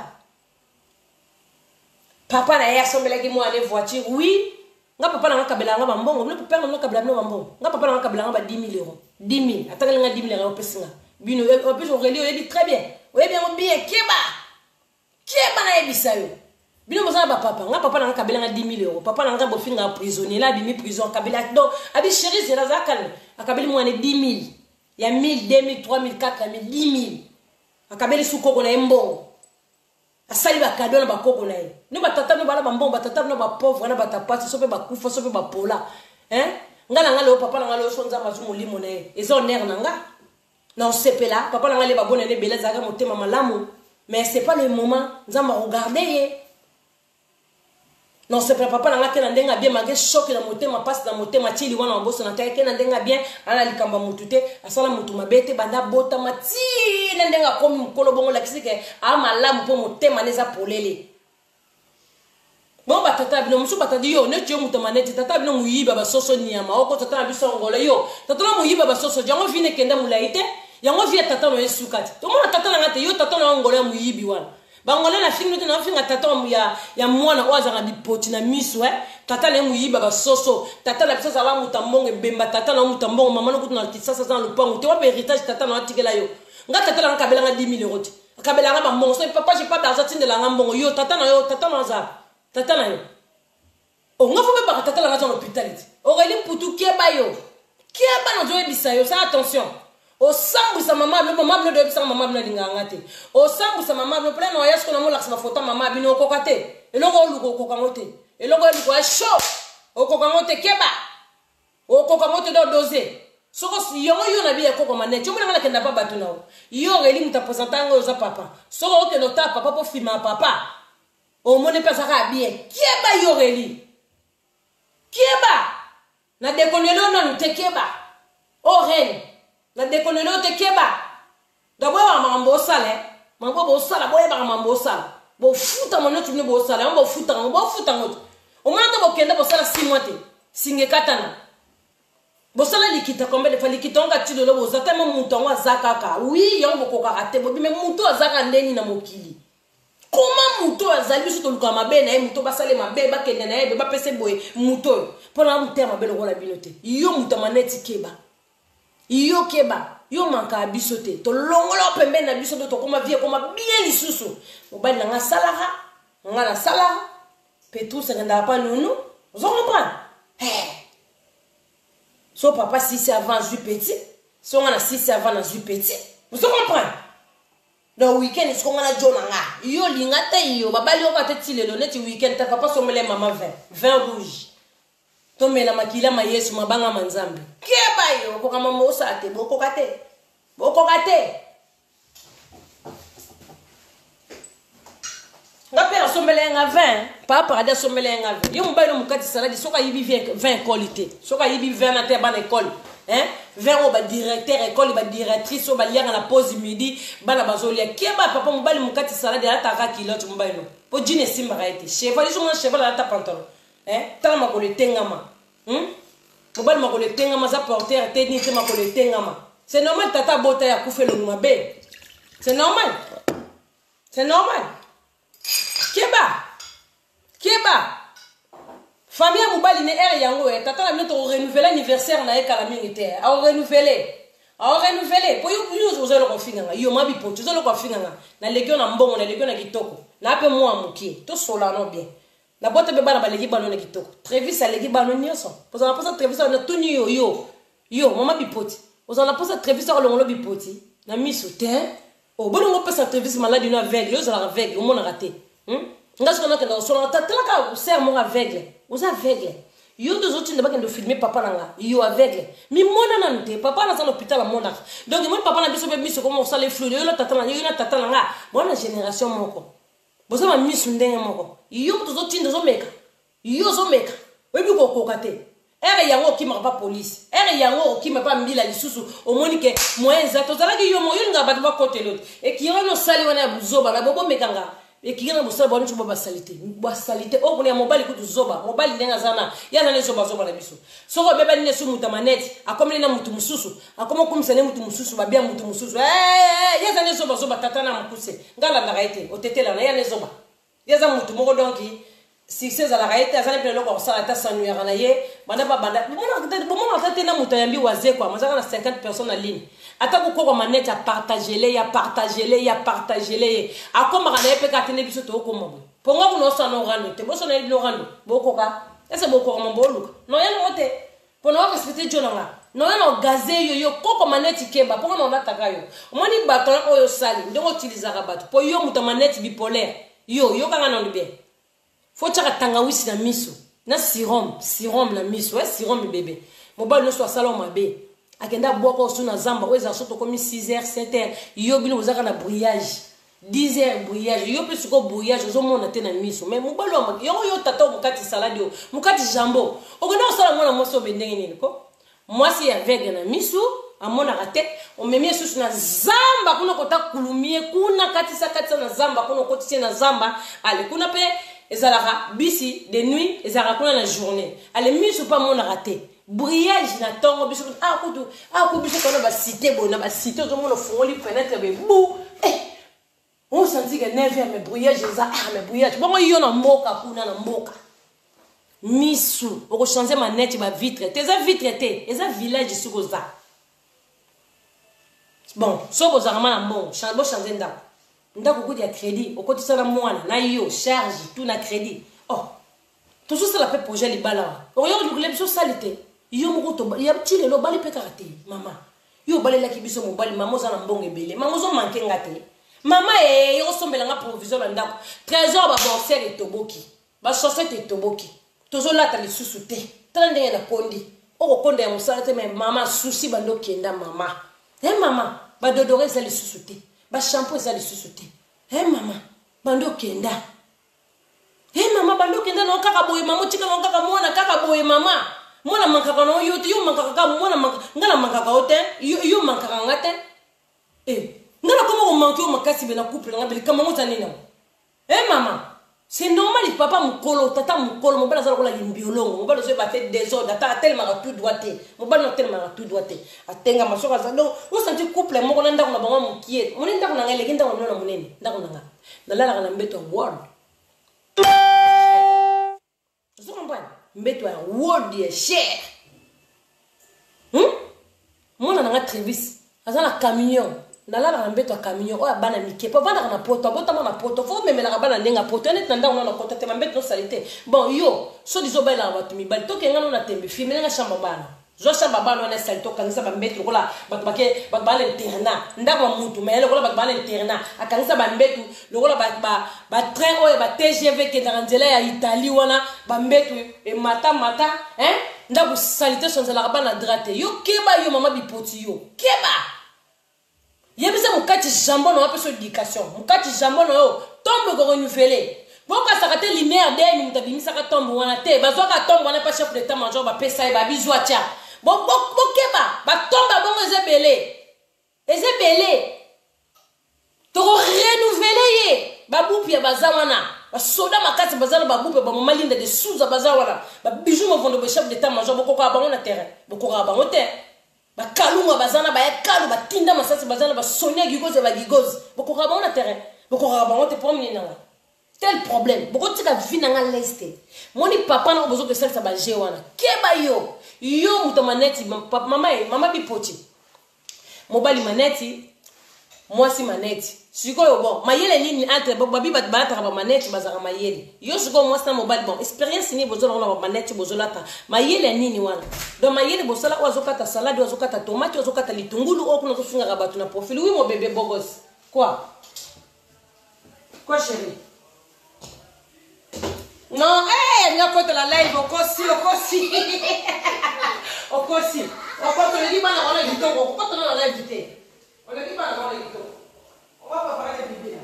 A: papa na ya sombela ki moi aller voiture oui nga papa na kabela nga bambongo bino papa na kabela bino bambongo nga papa na kabela nga ba 10 000 euros 10 000 ataka nga 10 000 euros pesinga bino en plus on relio dit très bien oui bien keba na ebisa yo bino mozana ba papa nga papa na kabela nga 10 000 euros papa na nga bofinga prisonnier là bimi prison kabela donc abi chérie c'est là zakal akabeli moi 10 000 ya 1000 2000 3000 4000 10 000 akabeli sukoko na mbongo asali ba cadeau na ba koko na ye ni ba tata no bana ba mbongo ba tata no ba pauvre na ba tapati so pe ba kufa so pe ba pola ngala ngalo papa na ngalo so nza mazumu limo na ye ezo ner na nga na osepela papa na ngale ba bonene beleza ga motema malamu mais c'est pas le moment nzamba regarder ye non c'est pas papa na ngake na ndenga bien malgré choc na motema passe na motema tili wana mboso na taye na ndenga bien ala likamba mutute asala mutu mabete banda bota mati na ndenga komi mukolo bongo la kisike a malamu po motema neza polele bon ba tata bino musu batadi yo ne tio mutu maneti tata bino muyiba ba soso nyama oko tata biso ngolo yo tata no muyiba ba soso jango vine kenda mulaite yango via tata no esukati to mona tata na ngate yo tata no ngolo ya muyibi wana bangole na filmu na finga tata ya mwana oza na bipoti na miso tata le muyiba ba soso tata la biso sala mutambongo bemba tata na mutambongo mama no kutuna kisasa sana lupango te wa héritage tata na atikela yo nga tata la kabela nga 10 000 euros kabela nga mbongo so papa j'ai pas d'argent tinde la nga mbongo yo tata na za tata na yo o nga fo ba tata la nga dans l'hôpital oreli putu keba yo keba na joye bisa yo ça attention o sambu sa mama bino de bisa mama bino linganga te o sambu sa mama bino plein no yasko na mo laksa photo mama bino kokate eloko luko kokangote eloko luko a show o kokangote keba o kokangote do doser soko yongo yo na biye koko manete yo mona kenda pa batu nawo yo ngeli muta presentango yo za papa soko oke no ta papa po filma papa o mone pesa ka biye keba yo ngeli keba na dekonelo na nte keba o ren na dekonelo te keba d'abord wa mambo sale mambo bo sala boye ba mambo sala bo futa mono tu ne bo sala bo futa ngoto o mona to bo kenda bo sala 6 mois te singe katana bo sala likita kombe de fali kitonga ti lo bo zata mo mutongo azakaka oui yango ko karate bo bime muto azaka ndeni na mokili comment muto azali biso to luka mabe na ye muto basale mabe ba kende na ye ba pese boye muto pona muto mabe lo la binote yo muto maneti keba yo keba yo manka biso te to longola pembe na biso to koma vie koma bien lisusu mobali nga salaha nga la salaha petrus nganda pa nunu vous comprenez so papa si c'est avant je petit so nga na si c'est avant na je petit vous comprenez le week-end est-ce qu'on a jona nga yo lingata yo babali yo bateti lelo neti week-end ta papa so mele mama vin rouge to mela makila ma yesu mabanga manzambe keba yo ko kama mosa te boko kate nga pera sombele nga 20 pa paradis sombele nga 20 yo mobali no mukati salade soka yibi 20 qualité soka yibi 20 na te ban école hein 20 au ba directeur école ba directrice au ba lianga na pause midi bana bazolia keba papa mobali mukati salade ata ka kilote mobali no po jine simba kaite cheval jo mon cheval ata pantalon hein tala makolo tengama mobali makolo tengama za porteur technique makolo tengama c'est normal tata bota ya kufelo mabe c'est normal Keba famille mobali ne er yango tata la mettre renouveler anniversaire na ekala mingi a renouveler po yo zo lo finga yo mabi po zo lo finga na legio na mbongo na legio na kitoko na pe moi mukie to sola no bien na bote be bana ba legi bano na kitoko Trevis a legi bano nyoso poza na posa Trevis na tuni yo mama bipoti poza na posa Trevis a lo bipoti na miso te o bolongo pesa Trevis malade no aveugle yo za aveugle o mona raté ngaso kana kenda so na tatela ka ser mo aveugle os aveugle yo deux autres ne ba kendo filmer papa nanga yo aveugle mi mona na nte papa na dans l'hôpital mona donc mon papa na biso be miso comme ça les flou yo na tatana nga bona génération moko boza ma miso ndenge moko yo deux autres ndo zo meka yo zo meka webi ko kokate ere yango ki ma pas police ere yango ki ma pas mbila lisusu au moni ke moyen za to zala ki yo mo yo nga ba ba côté l'autre et qui reno sali wana buzoba na bobo mekanga et qui na busala boni chuba basalite o kuni ya mobali kutu zoba mobali ndenga zana yana ne zoba na biso soko beba ne su muta maneti akomle na mutu mususu akomo kumsene mutu mususu ba bia mutu mususu yaza ne zoba tata na mukuse ngala na gaite otetela na yana zoba yaza mutu moko donki si c'est à la gaite azana pe loko sala ta sanu ya na ye banda ba banda bomona tata na muta yambi waze kwa mazaka na 50 personnes en ligne ata ko kwa manette ya partager les akoma kana epe ka tene biso to ko mabo ponga kuno sa no rando te boso na no rando boko ka ese boko mabo luka no yana mote pona wa respecter jonanga no yana gaze yo koko manette kemba ponga no ndata kayo omoni bato oyo sali ndongo utiliser bato po yo muta manette bipolaire yo kanga no bien faut tchaka tangawisi na miso na serum na miso serum bébé mobile no so salon mabe akenda boko suna zamba weza soto komi 6h 7h yo bino uzaka na brouillage 10h brouillage yo plus ko brouillage zo mona te na miso mais mobile yo tata mukati salade mukati jambo okona sala mona moso bendenge nini ko mwasi avec na miso amona rate o memie susu na zamba kuna kota kulumie kuna katisa na zamba kuna kotisi na zamba ale kuna pe ezalaka bisi de nuit ezalaka kuna na journée ale miso pa mona rate brillage na tongo biso ko biso kana ba cité bona ba cité zo mona fongoli fenêtre be bou on senti que 9h mais brillage mais brillage bon yo na mboka kuna na mboka misu oko changer manette ba vitre te za vitre te eza village suko za bon so bo za na mbongo changer ndako kudi ya crédit okotisa na mwana na yo charge tout na crédit tout ça la fait projet libala oyo ngule biso salite yo moko to ya tile lo bali pe karate mama yo bali la kibiso mo bali mama za na mbongo ebele mama zo manke ngate mama yo sombela nga provision na ndako trésor ba bourser etoboki ba chaussette etoboki tozo lata li susu te tande na kondi oko konda ya musala te mais mama souci bando kenda mama mama ba dodore za li susu te ba shampoo za li susu te mama bando kenda mama bando kenda no kaka boye mama tika no kaka mwana kaka boye mama mwana mankaka no yo mankaka mwana ngala mankaka ote yo mankaka ngate ngala komo manki o makasi bena couple ngabeli kama ngota nina mama c'est normal papa mukolo tata mukolo mobala za kola limbiolongo mobala zo bate désordre ata tellement tout doité mobala no tellement tout doité atenga masoka za donc o senti couple moko na ndako na bango mukie moni ndako na ngale ndako na munene ndako na nga nalala na mbeto word zo mbana mbeto ya word ya cher mona na nga Trevis azana camion nalala na mbeto ya camion oya bana mike po bana na poto botama na poto fo memela bana ndenga poto net na ndako na poto te mbeto no salite bon yo so dizo bala watu mibali to kenga no na tembe filmer nga shamba bana zo shamba bana na salito kanisa ba mbeto kola bakbake bakbala interna ndako mutu mele kola bakbala interna akanisa ba mbeto lokola ba train oya ba TGV ke na nzela ya Italie wana ba mbeto e mata ndako salite sonzela bana drate yo keba yo mama bipoti yo keba yebisa mukati jambo na wapeso éducation mukati jambo na yo tombe ko renouveler Boka sakate linéaire de ni mutabimi saka tombe wana te. Bazoka tombe wana pas chef d'état-major ba pesa ba bizwa tia. Bokeba ba tombe bongo ezebele. Ezebele. Toko renouveler ye. Babupi ya bazawana. Ba soda makati bazana babupi ba malinda de souza bazawana. Ba bijou mo vondo ba chef d'état-major boko ka bango na terrain. Boko ka bango te. Ba kalunga bazana ba yakalu ba tinda masasi bazana ba sonia gigoze ba gigoze. Boko ka bango na terrain. Boko ka bango te premier nanga. Tel problème. Boko tika vina nga leste. Moni papa na bozo ke selsa ba jewana. Keba yo. Yo mutamaneti mama bipoti. Mobali maneti. Moi si maneti. Siko bon, mayele nini entre babi bataka ba maneti bazaka mayele. Yo siko moi na mobali bon, expérience ni bozo na ba maneti bozo lata. Mayele nini wana. Donc mayele bosala wazokata salade, wazokata tomate, wazokata litungulu okuna zofunga batu na profil. Oui mon bébé bogos. Quoi? Quoi chérie? Non, on a fait la live au Kossi. Au Kossi. On a dit, on a dit, on a invité. On a dit, on a invité. On va pas parler de bébé là.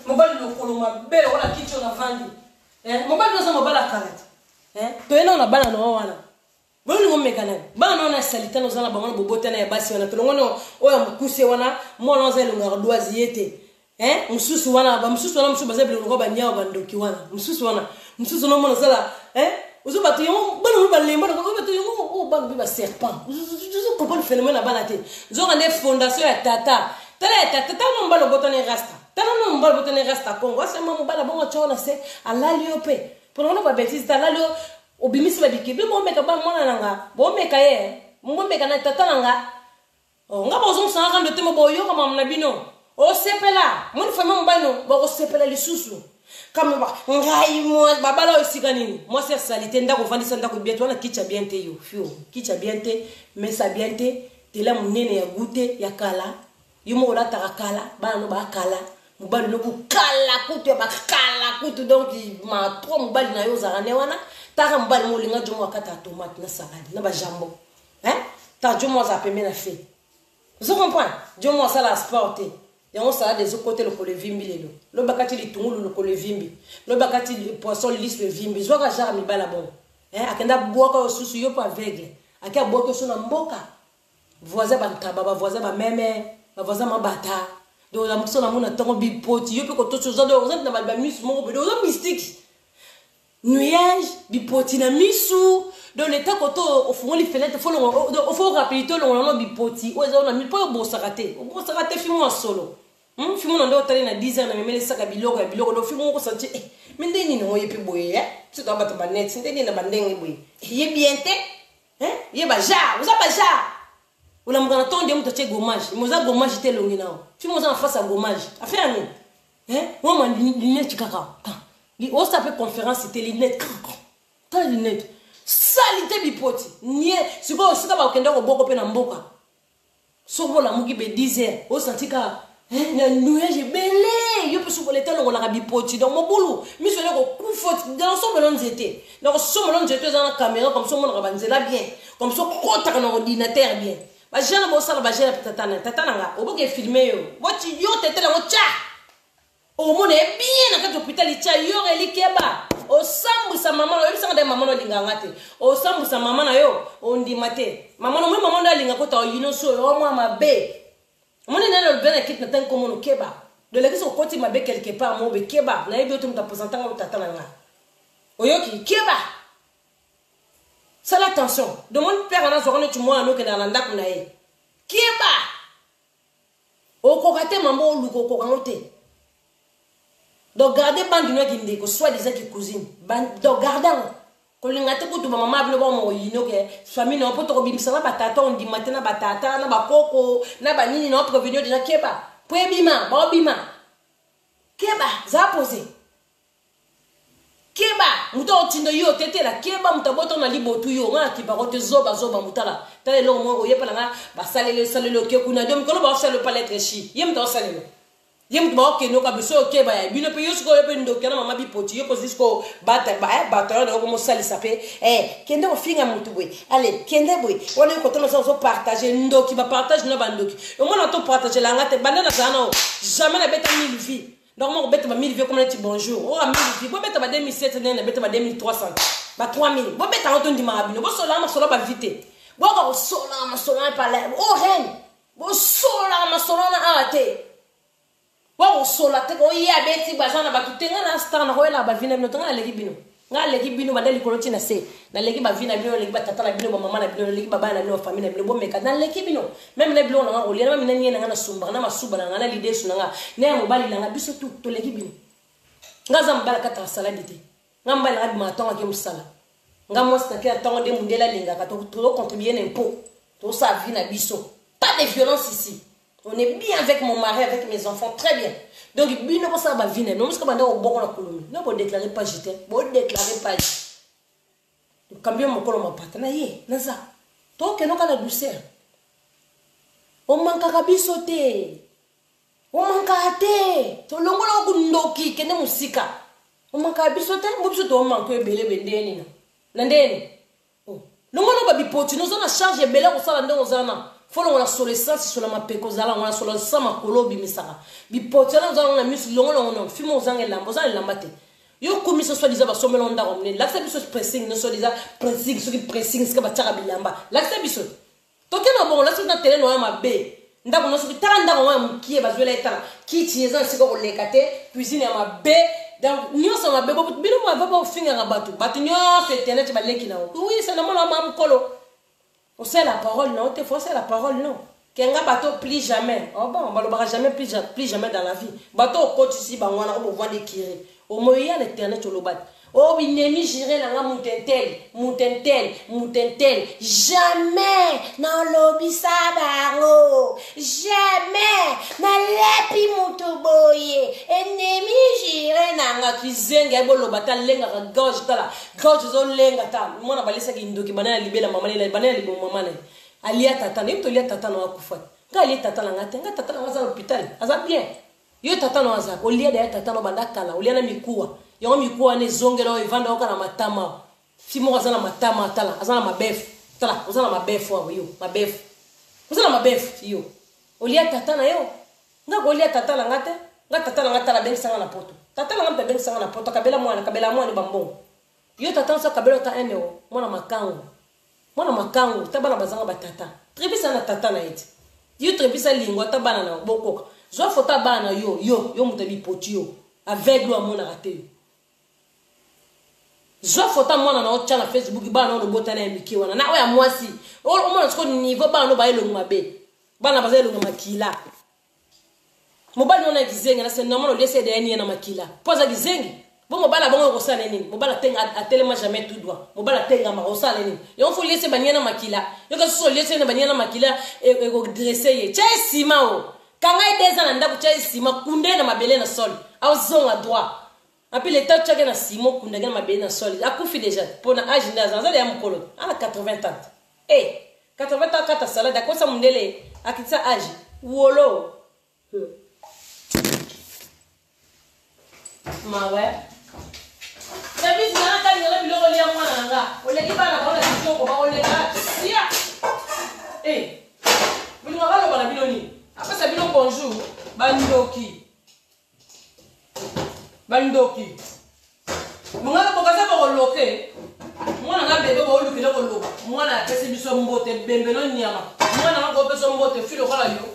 A: Mobile lokolo mabele wala kicho na vandi mobile doza mobile akarate toyena na bana no wana boni ngomeka na bana na salita no zana bangana bobota na basi wana tolongono oya mukuse wana mona za lunga doazi yete mususu wana ba mususu wana mususu bazabile ngo banyawa bandoki wana mususu wana mususu no mona zala uzo batu yo bana ba lemba ngo batu yo o ba bi ba serpent uzo comprendre phénomène na bana te zo ngane fondation ya tata tata no mbalo botone rasta tala no mbalo botone rasta Congo c'est maman bala bongo chona c'est alaliope pour no ba bêtise talalo obimisi ba bikibe bo meka ba mona nanga bo meka ye mo meka na tata nanga nga bozo sanga ndo temo boyo kama mna bino o sepela mon femme mbano bo ko sepela lisusu kama ba ngai mo babala osika nini moi c'est salité ndako vandisa ndako bientôt na kicha biente yo fio kicha biente mais ça biente tela munene ya goûter ya kala yumo la tarakala bana no ba kala mubali no kala kutu ba kala kutu donc ma trop mubali na yo zarane wana taka mubali mo linga jomo akata tomate na salade na ba jambon ta jomo za pembe na fait vous comprenez jomo ça la sporté et on ça des autres côtés le kole vimbi lelo lo bakati litungulu le kole vimbi lo bakati poisson lisse le vimbi zo ka jara mi bala bon akenda boka osusu yo pa aveugle akia boka so na mboka voisin ba ntaba ba voisin ba meme ba voisin mabata do la muso na mona tongo bipoti yo pe ko to chose do na ba misu mo be do mystique nuage bipoti na misu do l'état ko to o fongoli fenêtre fo lo faut rappeler to lo no bipoti o za na mi po bo sakate fimo solo fimo ndo tali na 10 ans na memele saka biloko ya biloko do fimo ko santi mende ni no yepi boye tu dois battre banet ndeni na bandenge boye ye bien te ye ba ja uza ba ja Ola mukana tonde mtu che gommage moza gommage te longi nao fi moza en face à gommage affaire ni wo man lunette kaka li o sa pe conférence c'était lunette ta lunette salité bipoti nie siko sika ba okenda ko boko pe na mboka so bola muki be 10h o santika na nuage belé yo pe so boleta longo la bipoti donc mo bulu mi so le ko kufoti dans son melon zete donc son melon zete dans la caméra comme ça mon rabanzela bien comme ça kota kana ordinateur bien ba jana bo sala ba jana tatana nga oboke filmer yo boti yo tetela mo cha o mone bien na kato hôpital cha yo reli keba o sambu sa mama no yebisa ngade mama no linga ngate o sambu sa mama na yo o ndimate mama no mama no linga kota o yino so yo mwa mabe mone na le bena kit na tan comme no keba de l'église au côté mabe quelque part mo be keba na yebi otum ta présentant o tatana nga o yoki keba. C'est l'attention. De mon père, on a sorti du mois à nous que dans l'anda qu'on a eu. Qui est bas? Au kokate maman ou luko kokanote. Donc gardez bande de qui me soit des qui cousine. Donc gardez. Quand les gâteaux que tu maman a vu bon yino que famille non peut te robim ça na batata on dit maintenant batata na ba coco na ba nini non prévenir déjà qui est bas. Pour bima, ba bima. Qui est bas? Ça poser. Keba muto otindo yo tete la keba mutaboto na libotu yo nga ki barote zoba mutala tale lo mo oyepa nga ba salele ke kuna dem kono ba salele pas lettre chi yem to salele Yem ba ok no ka biso ok ba ya bino pe yosko yo pe ndoki na mama bi poti yo posisko bata na ko mo sali sape kende o finga mutu boy allez kende boy wona ko to no so partager ndoki ba partage no ba ndoki o mona to partager la ngate banda na sana jamais na beta 1000 vies donc mo beta ba 1000 vies comme dit bonjour o 1000 vies bo beta ba 2700 na beta ba 2300 ba 3000 bo beta on ndi marabino bo sola ma sola ba vite bo ko sola ma sola pa la o ren bo sola ma sola na ate wa sola te ko ya beti bazana batutenga na star na hoela ba vina bino tanga leki bino nga leki bino bandeli koloti na se na leki ba vina bino leki ba tata na bino ba mama na bino leki ba bana na famille na bino bo meka na leki bino même na bino na ngoli na mina nyene na sumba na masuba na na lide su na na mobali na biso to leki bino nga zambala kata saladi te nga mbala ngadi matonga ke musala nga mosta ke atonga de mundela linga ka to contribuer n'impôt to sa vie na biso pas de violence ici. On est bien avec mon mari, avec mes enfants, très bien. Donc, il ne ça va venir. Nous, nous avons bon la colonie. Nous ne déclarer pas jeter. Nous ne déclarer pas. Quand bien mon colon m'a partenaire, Naza. Toi, que nous avons la douceur. On manque à bisoter. On manque à thé. Tu l'as dit, Ndoki, que nous musika. On manque à bisoter. Moi, je dois manquer belé bendeni. Nandeni. Oh. Nous avons bipoti. Nous avons chargé belé au salon de nos amis. Faut on a sur le sens sur la mapeko zala on a sur le sama kolobi misara bi potela on a mis longo on film on zanga lambo za lambate yo komi so soit disant ba somelo nda romne la ça biso pressing no so disant pressing so ki pressing ska ba tara bilamba la ça biso to ke no bon la so na tele no ma be nda ko no so tara nda ko mo kie ba zwela etara ki ti ezan siko ko lekate cuisine ya ma be donc nyo so ma be bo bino mo va ba finga rabatu batu nyo so internet ba leki na oui c'est normal ma mkolo. On sait la parole, non? Tu faut la parole, non? Kenga bateau plie jamais. Oh bon, on va le jamais plie jamais dans la vie. Bateau au côté ici, bah on a besoin de tirer. Au moyen l'internet au lobat. Oh, il n'est ni géré dans la moutentel. Jamais dans lobby sabaro. Jamais dans l'épi moutoboye. Ennemi géré dans la cuisine. Gabo lobata lenga gauche tala. Gauche zone lenga ta. Moi na balisa ki ndoki banana libé la maman la banana libo maman. Alia tata, nem to lia tata na akufa. Nga alia tata la ngate, nga tata na waza l'hôpital. Aza bien. Yo tata na waza, o lia de tata no bandakala, o lia na mikuwa. Yo mikuwa ne zongero evanda oka na matama. Fimo waza na matama tala, aza na mabef. Tala, waza na mabef wa yo, mabef. Waza na mabef yo. O lia tata na yo. Nga ko lia tata la ngate, nga tata la ngata la bengi sanga na poto. Tata la ngata bengi sanga na poto, kabela mwana ni bambon. Yo tata sa kabela ta 1 euro, mwana makango. Mwana makango, tabana bazanga batata. Trebisa na tata na eti. Yo trebisa lingwa tabana na bokoka. Zo fota bana yo mutabi poti yo. Aveugle à mon raté. Zo fota mwana na otcha na Facebook bana no bota na miki wana. Na we moi si. O mwana sko niveau bana no ba elo mabe. Bana baza elo makila. Mobali no na gizenga na se normal laisser de eni na makila. Poza gizengi. Bon mobala bongo ko sala nini? Mobala tenga atelema jamais tout droit. Mobala tenga ma ko sala nini? Yo faut laisser banyana makila. Yo ka so laisser na banyana makila e ko dresser ye. Cha sima o. Kanga ideza na ndaku cha sima kunde na mabele na sol. Au zonga droit. Après l'état tchaka na simo kunde na mabele na sol. Akufi déjà. Pona âge ndaza za ya mukolo. Ana 80 ans. 80 ans kata sala da kosa mundele akitsa âge. Wolo. Mawe. Tapi sana kan ngala bilo ko liya mwana nga. Ole ki bana ba ole ki ko ba ole ka. Sia. Bilo ngalo bana bilo ni. Apa sa bilo bonjour. Bandoki. Mwana ko kaza ba loke. Mwana nga bebe ba olu kile ko lo. Mwana pese biso mbote bembelo nyama. Mwana nga ko pese mbote filo kala yo.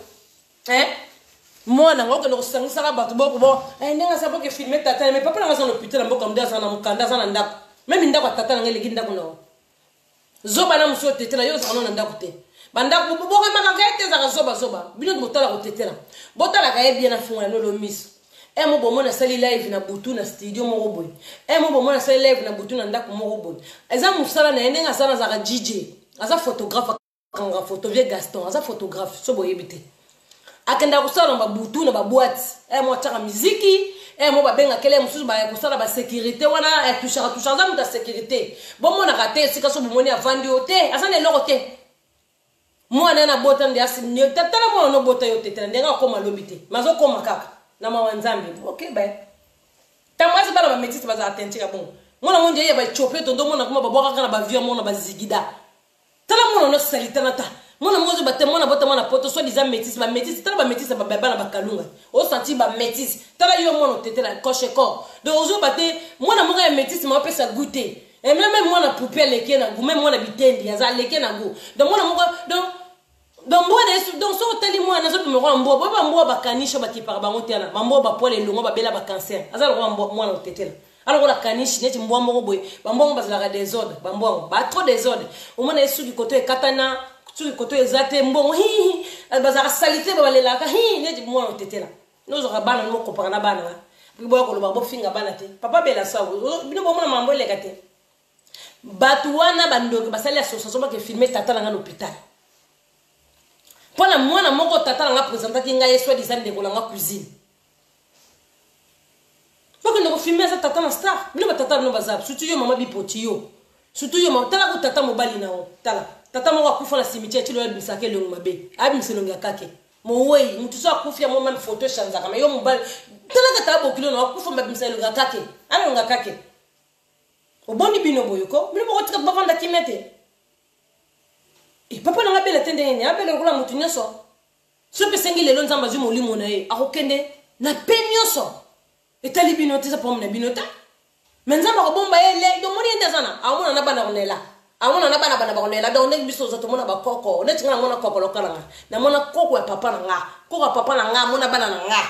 A: Moi na ngoko no sangisa bato boko bo ndenga sabo ke filmer tata mais papa na l'hôpital na mboka mdasa na mukanda za na ndako même ndako tata na ngele ginda kuno zoba na muso tetela yo za na ndako te banda ko boko maka gaite za zoba bino botala ko tetela botala ka bien na funga no lo miss mo bomo na sali live na butu na studio mo boy mo bomo na sali live na butu na ndako mo boy eza musala na ndenga sana za DJ aza photographe kanga photo vie Gaston aza photographe so boyebite akenda kusala na butu na boîte mo tshaka muziki mo babenga kele mususu ba kusala ba sécurité wana touchaka za muta sécurité bomo na raté sika so bomoni avandi ote asane loko te mwana na bota ndi asi tata na mwana no bota yo te ndenga koma lobite mazo koma kaka na mawanzambi ok ben tamwazi bana ba métis baza attentir bon mona monje ye ba choper tondo mona kuma ba boka kana ba via mona ba zigida tala mona no salitana ta mona mozo ba te mona bota mona poto so disant métis tala ba métis ba bana ba kalunga o senti ba métis tala yo mona tetela coche corps donc ozo baté mona moka ya métis ma pesa goûter et même mona poupée leke na go même mona bitendi yaza leke na go donc mona moka donc moi donc so tali moi na so me roi mbo ba mbo ba kanisha ba kipara ba ngotela mambo ba pole longo ba bela ba cancer aza le roi mbo moi na tetela alors la kanishi neti mbo mbo boy ba mbo ba za désordre ba mbo ba trop désordre au moins esu du côté katana tu côté ezate mbo hi ba za salité ba lela ka hi neti moi na tetela nozo ka bana mo kopara na bana bibo ko lo ba bo finga bana te papa bela sa bino bo mona mambo le kate batu wana bandoki basali association ba ke filmer tata na l'hôpital. Pour la moi, je tata présenté qui nga soit disant de la cuisine. Faut que nous filmer ça tata na star. Nous ba tata no bazab. Surtout yo mama bipoti yo. Surtout yo mama tala ko tata mobali na o. Tata mo akufa na cimetière tilo bisake le mabe. Abi mselonga kake. Mo wei, mutu so akufia mo même photo chanza kama yo mobali. Tala ka tabo kilo no akufa mabe mselonga kake. Ana nga kake. Oboni bino boyoko. Bino ko tika bavanda kimete. Et papa n'a pas belle tende ni abele ko la mutu nyoso so pe sengi lelo nzamba zu molimo na ye akokende na penyoso etali binote sa pom na binota menzamba ko bomba ele do moni enda sana amona na bana konela amona na bana ba konela do nek biso zo to mona ba koko ne tinga mona koko lokala na mona koko ya papa na nga koko papa na nga mona bana na nga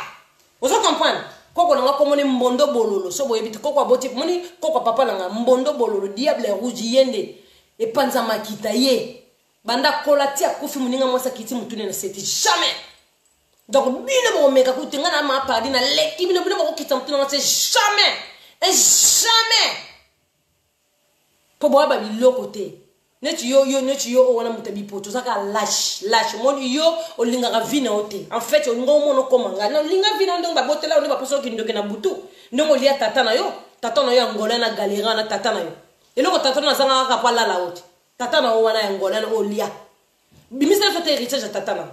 A: ozo comprendre koko na nga ko moni mbondo bololo so boye biti koko aboti moni koko papa na nga mbondo bololo diable rouge yende e panza makita ye banda kolati akufi muninga mwasa kiti mutune na seti jamais donc bino mo meka kutenga na ma pardi na leki bino ko kita mutune na seti jamais et jamais po bo ba biloko te neti yo wana mutabi poto saka lâche mon yo olinga ka vina ote en fait olinga mo no komanga na linga vina ndonga ba botela on ba poso ki ndoke na butu ndongo lia tata na yo angola na galera na tata na yo eloko tata na zanga ka pala la ote tata na wana ya ngola na olia bimisela sote héritage ya tata na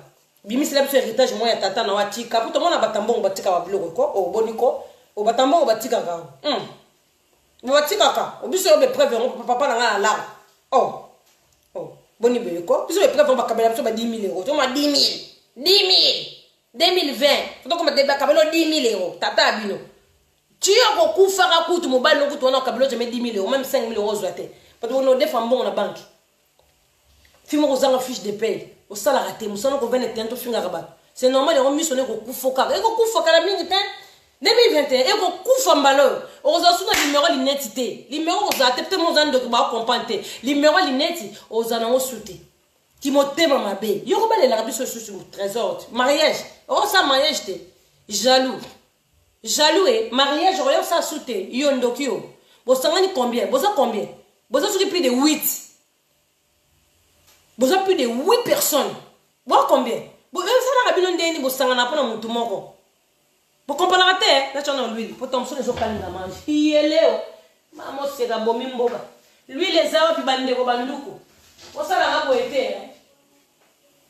A: bimisela biso héritage mo ya tata na watika puto mona batambongo batika ba biloko ko o boniko o batambongo batika ka batika ka obiso be preuve ngo papa na nga la boni be ko biso be preuve ba kabela biso ba 10 000 euros to ma 10 000 2020 puto ko ma deba kabelo 10 000 euros tata bino tu yo ko kufa ka kutu mobile no kutu wana kabelo je me 10 000 euros même 5 000 euros zoate parce qu'on a des femmes bonnes à la banque. Si on a une fiche de paye, on a raté, on a un finger rabat. C'est normal, on a mis son égo koufoka. Égo koufoka la minute 2021. Égo koufa malheur. On a reçu le numéro d'inidentité. Le numéro on a peut-être mon an de comprendre. Le numéro d'inidentité, on a un souté. Timothée mama bé. Yo ba les larabis sur trésor. Mariage. Oh ça mariage té. Jaloux et mariage rien ça souté. Yo ndokio. Bo sangani combien? Bo ça combien? Vous avez plus de 8. Vous avez plus de 8 personnes. Vous avez combien? Vous avez combien de personnes? Vous avez combien de personnes? Vous comprenez? Là, tu as l'huile. Vous avez combien de personnes? Il est là. Maman, c'est un bon mimboba. L'huile est là, puis il y a un bandouko. Vous avez un peu été.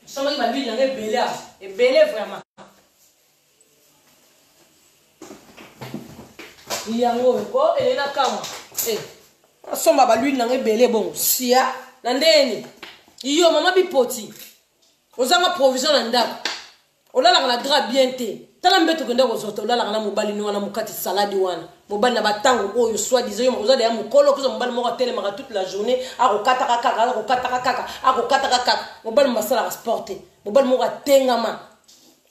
A: Vous avez un l'huile, il y a un belé. Et belé vraiment. Il y a un peu. Et il y a un peu. Somba ba lui nange belé bon sia nandeni iyo mama bipoti ozanga provision na ndako olala na drap bien te tala mbeto kende ko zoto olala na mobali ni wana mukati salade wana mobali na batango oyo soit disant yo ozala ya mukolo ko mobali moko tele maka toute la journée akokata kaka mobali mbasala ka sporter mobali moko tengama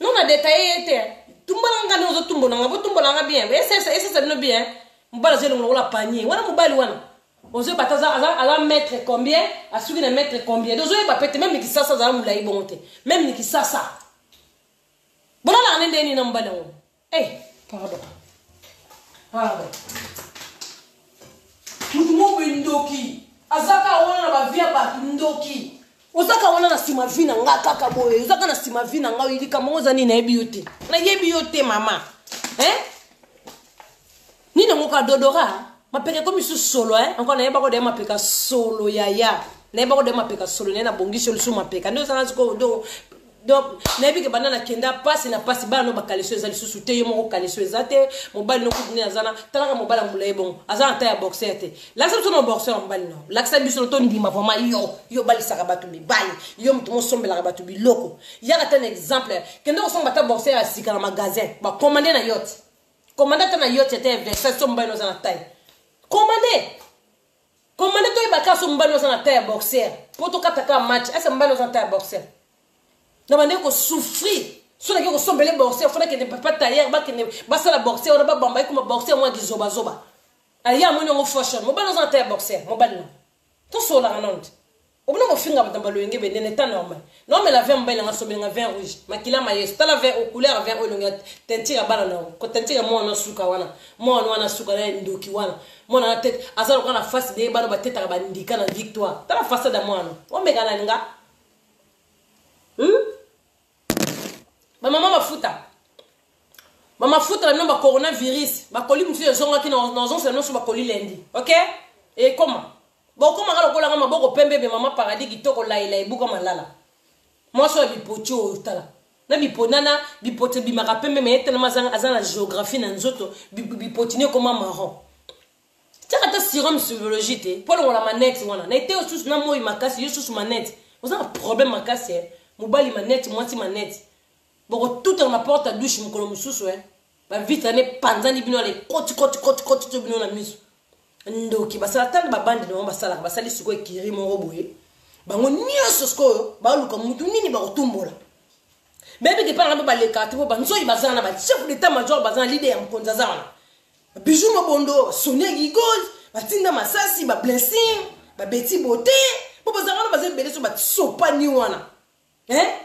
A: non na détaillé te tumbala ngana ozo tumbo na nga bien et ça no bien mobali zelo la panier wana mobali wana on se bataza à mettre combien à celui de mettre combien donc je pas peut même ni ça za mulai bonté même ni ça bon là on est ni namba là pardon tout le monde ndoki azaka wana ba via ba ndoki ozaka wana na sima vina nga kaka boye ozaka na sima vina nga ilika moza ni na yebi yote mama ni na moka dodora mapeka comme sous solo encore na yeba ko de mapeka solo yaya na yeba ko de mapeka solo na bongi solo sous mapeka ndo sana ko do donc nayebi ke banana kenda passe na passe bana no bakaleso ezali susu te yo moko kaleso ezate mobali no kudine azana talaka mobala mulai bon azana ta ya boxer te laksa biso no boxer mobali no laksa biso to ndima vraiment yo bali saka batu mibali yo mutu mo sombela batu biloko yaka tan exemple kenda ko somba ta boxer ya sika na magasin ba commander na yacht commander ta na yacht te verset so mobali no zana taille commander to ibaka so mobali no zana taille boxer poto kataka match asa mobali no zana taille boxer na bande ko souffrir so na ko sombele boxer fona ke ne papa tailleur ba ke ne basa la boxer on ba bamba ko boxer moi di zoba aya mo no fashion mo bano zanta boxer mo bano to so la nanonde obuna mo finga batamba lo ngebe ne ta normal non mais la vin mbele nga sombele nga vin rouge makila mayeso ta la vin au couleur vin oyo nga tentira bana na ko tentira mo na suka wana mo na suka na ndoki wana mo na tête azalo kana face de bano ba tête ka ba ndika na victoire ta la face da mo o mega na nga Mama mafuta la coronavirus ba koli musu zonga ki na zon se no so ba koli lundi OK et comment bon comment ngalo kola ngama boko pembe be mama paradis kitoko laila ibuka malala moi so bipocho utala na biponana bipote bimaka pembe me tellement azana géographie na nzoto bipotine comme marron taka ta sérum physiologie te pour la manette wana na été tous na moi makasi yo sous manette vous avez un problème makasi mobali manette mwati manette bon tout en porte à douche mukolo mususu ba vite ane panzani bino le koti to bino na miso ndoki basala tanga ba bandi no basala basali siko ekiri mo roboye bango nyonso sko ba luka mutu nini ba kotumbola bebe ke parla ba le carte ba nzo ibazana na ba chef d'état major bazana leader ya mkonza zana bijou mobondo sonia gigol batinda masasi ba blessing ba beti beauté bo bazana na bazeli bele so ba sopa ni wana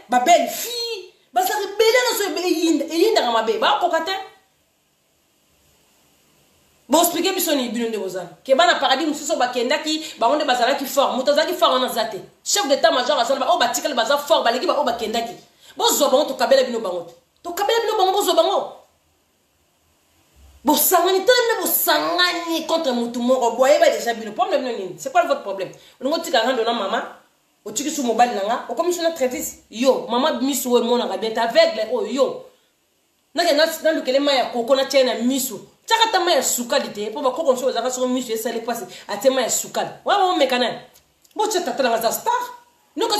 A: ba belle fille basala bele na so eyinda ngama be ba kokate. Bon expliquer biso ni bino de bozana ke bana paradis mususo bakenda ki bangonde bazala ki fort moto zaki fort na zate chef d'état major azana ba o batikale baza fort baleki ba o bakenda ki bozo bango to kabela bino bango bozo bango bo sangani contre mutu moko boye ba déjà bino problème nini c'est quoi votre problème on tika rando na mama o tiki su mobile nanga o commissionnaire très vite yo mama misu we mona ka bien aveugle o yo na le kelema ya koko na chena misu chaka tama ya sukali te po ba ko konso za ka so misu esale passe atema ya sukali wa mekana bo chata tala za star no ka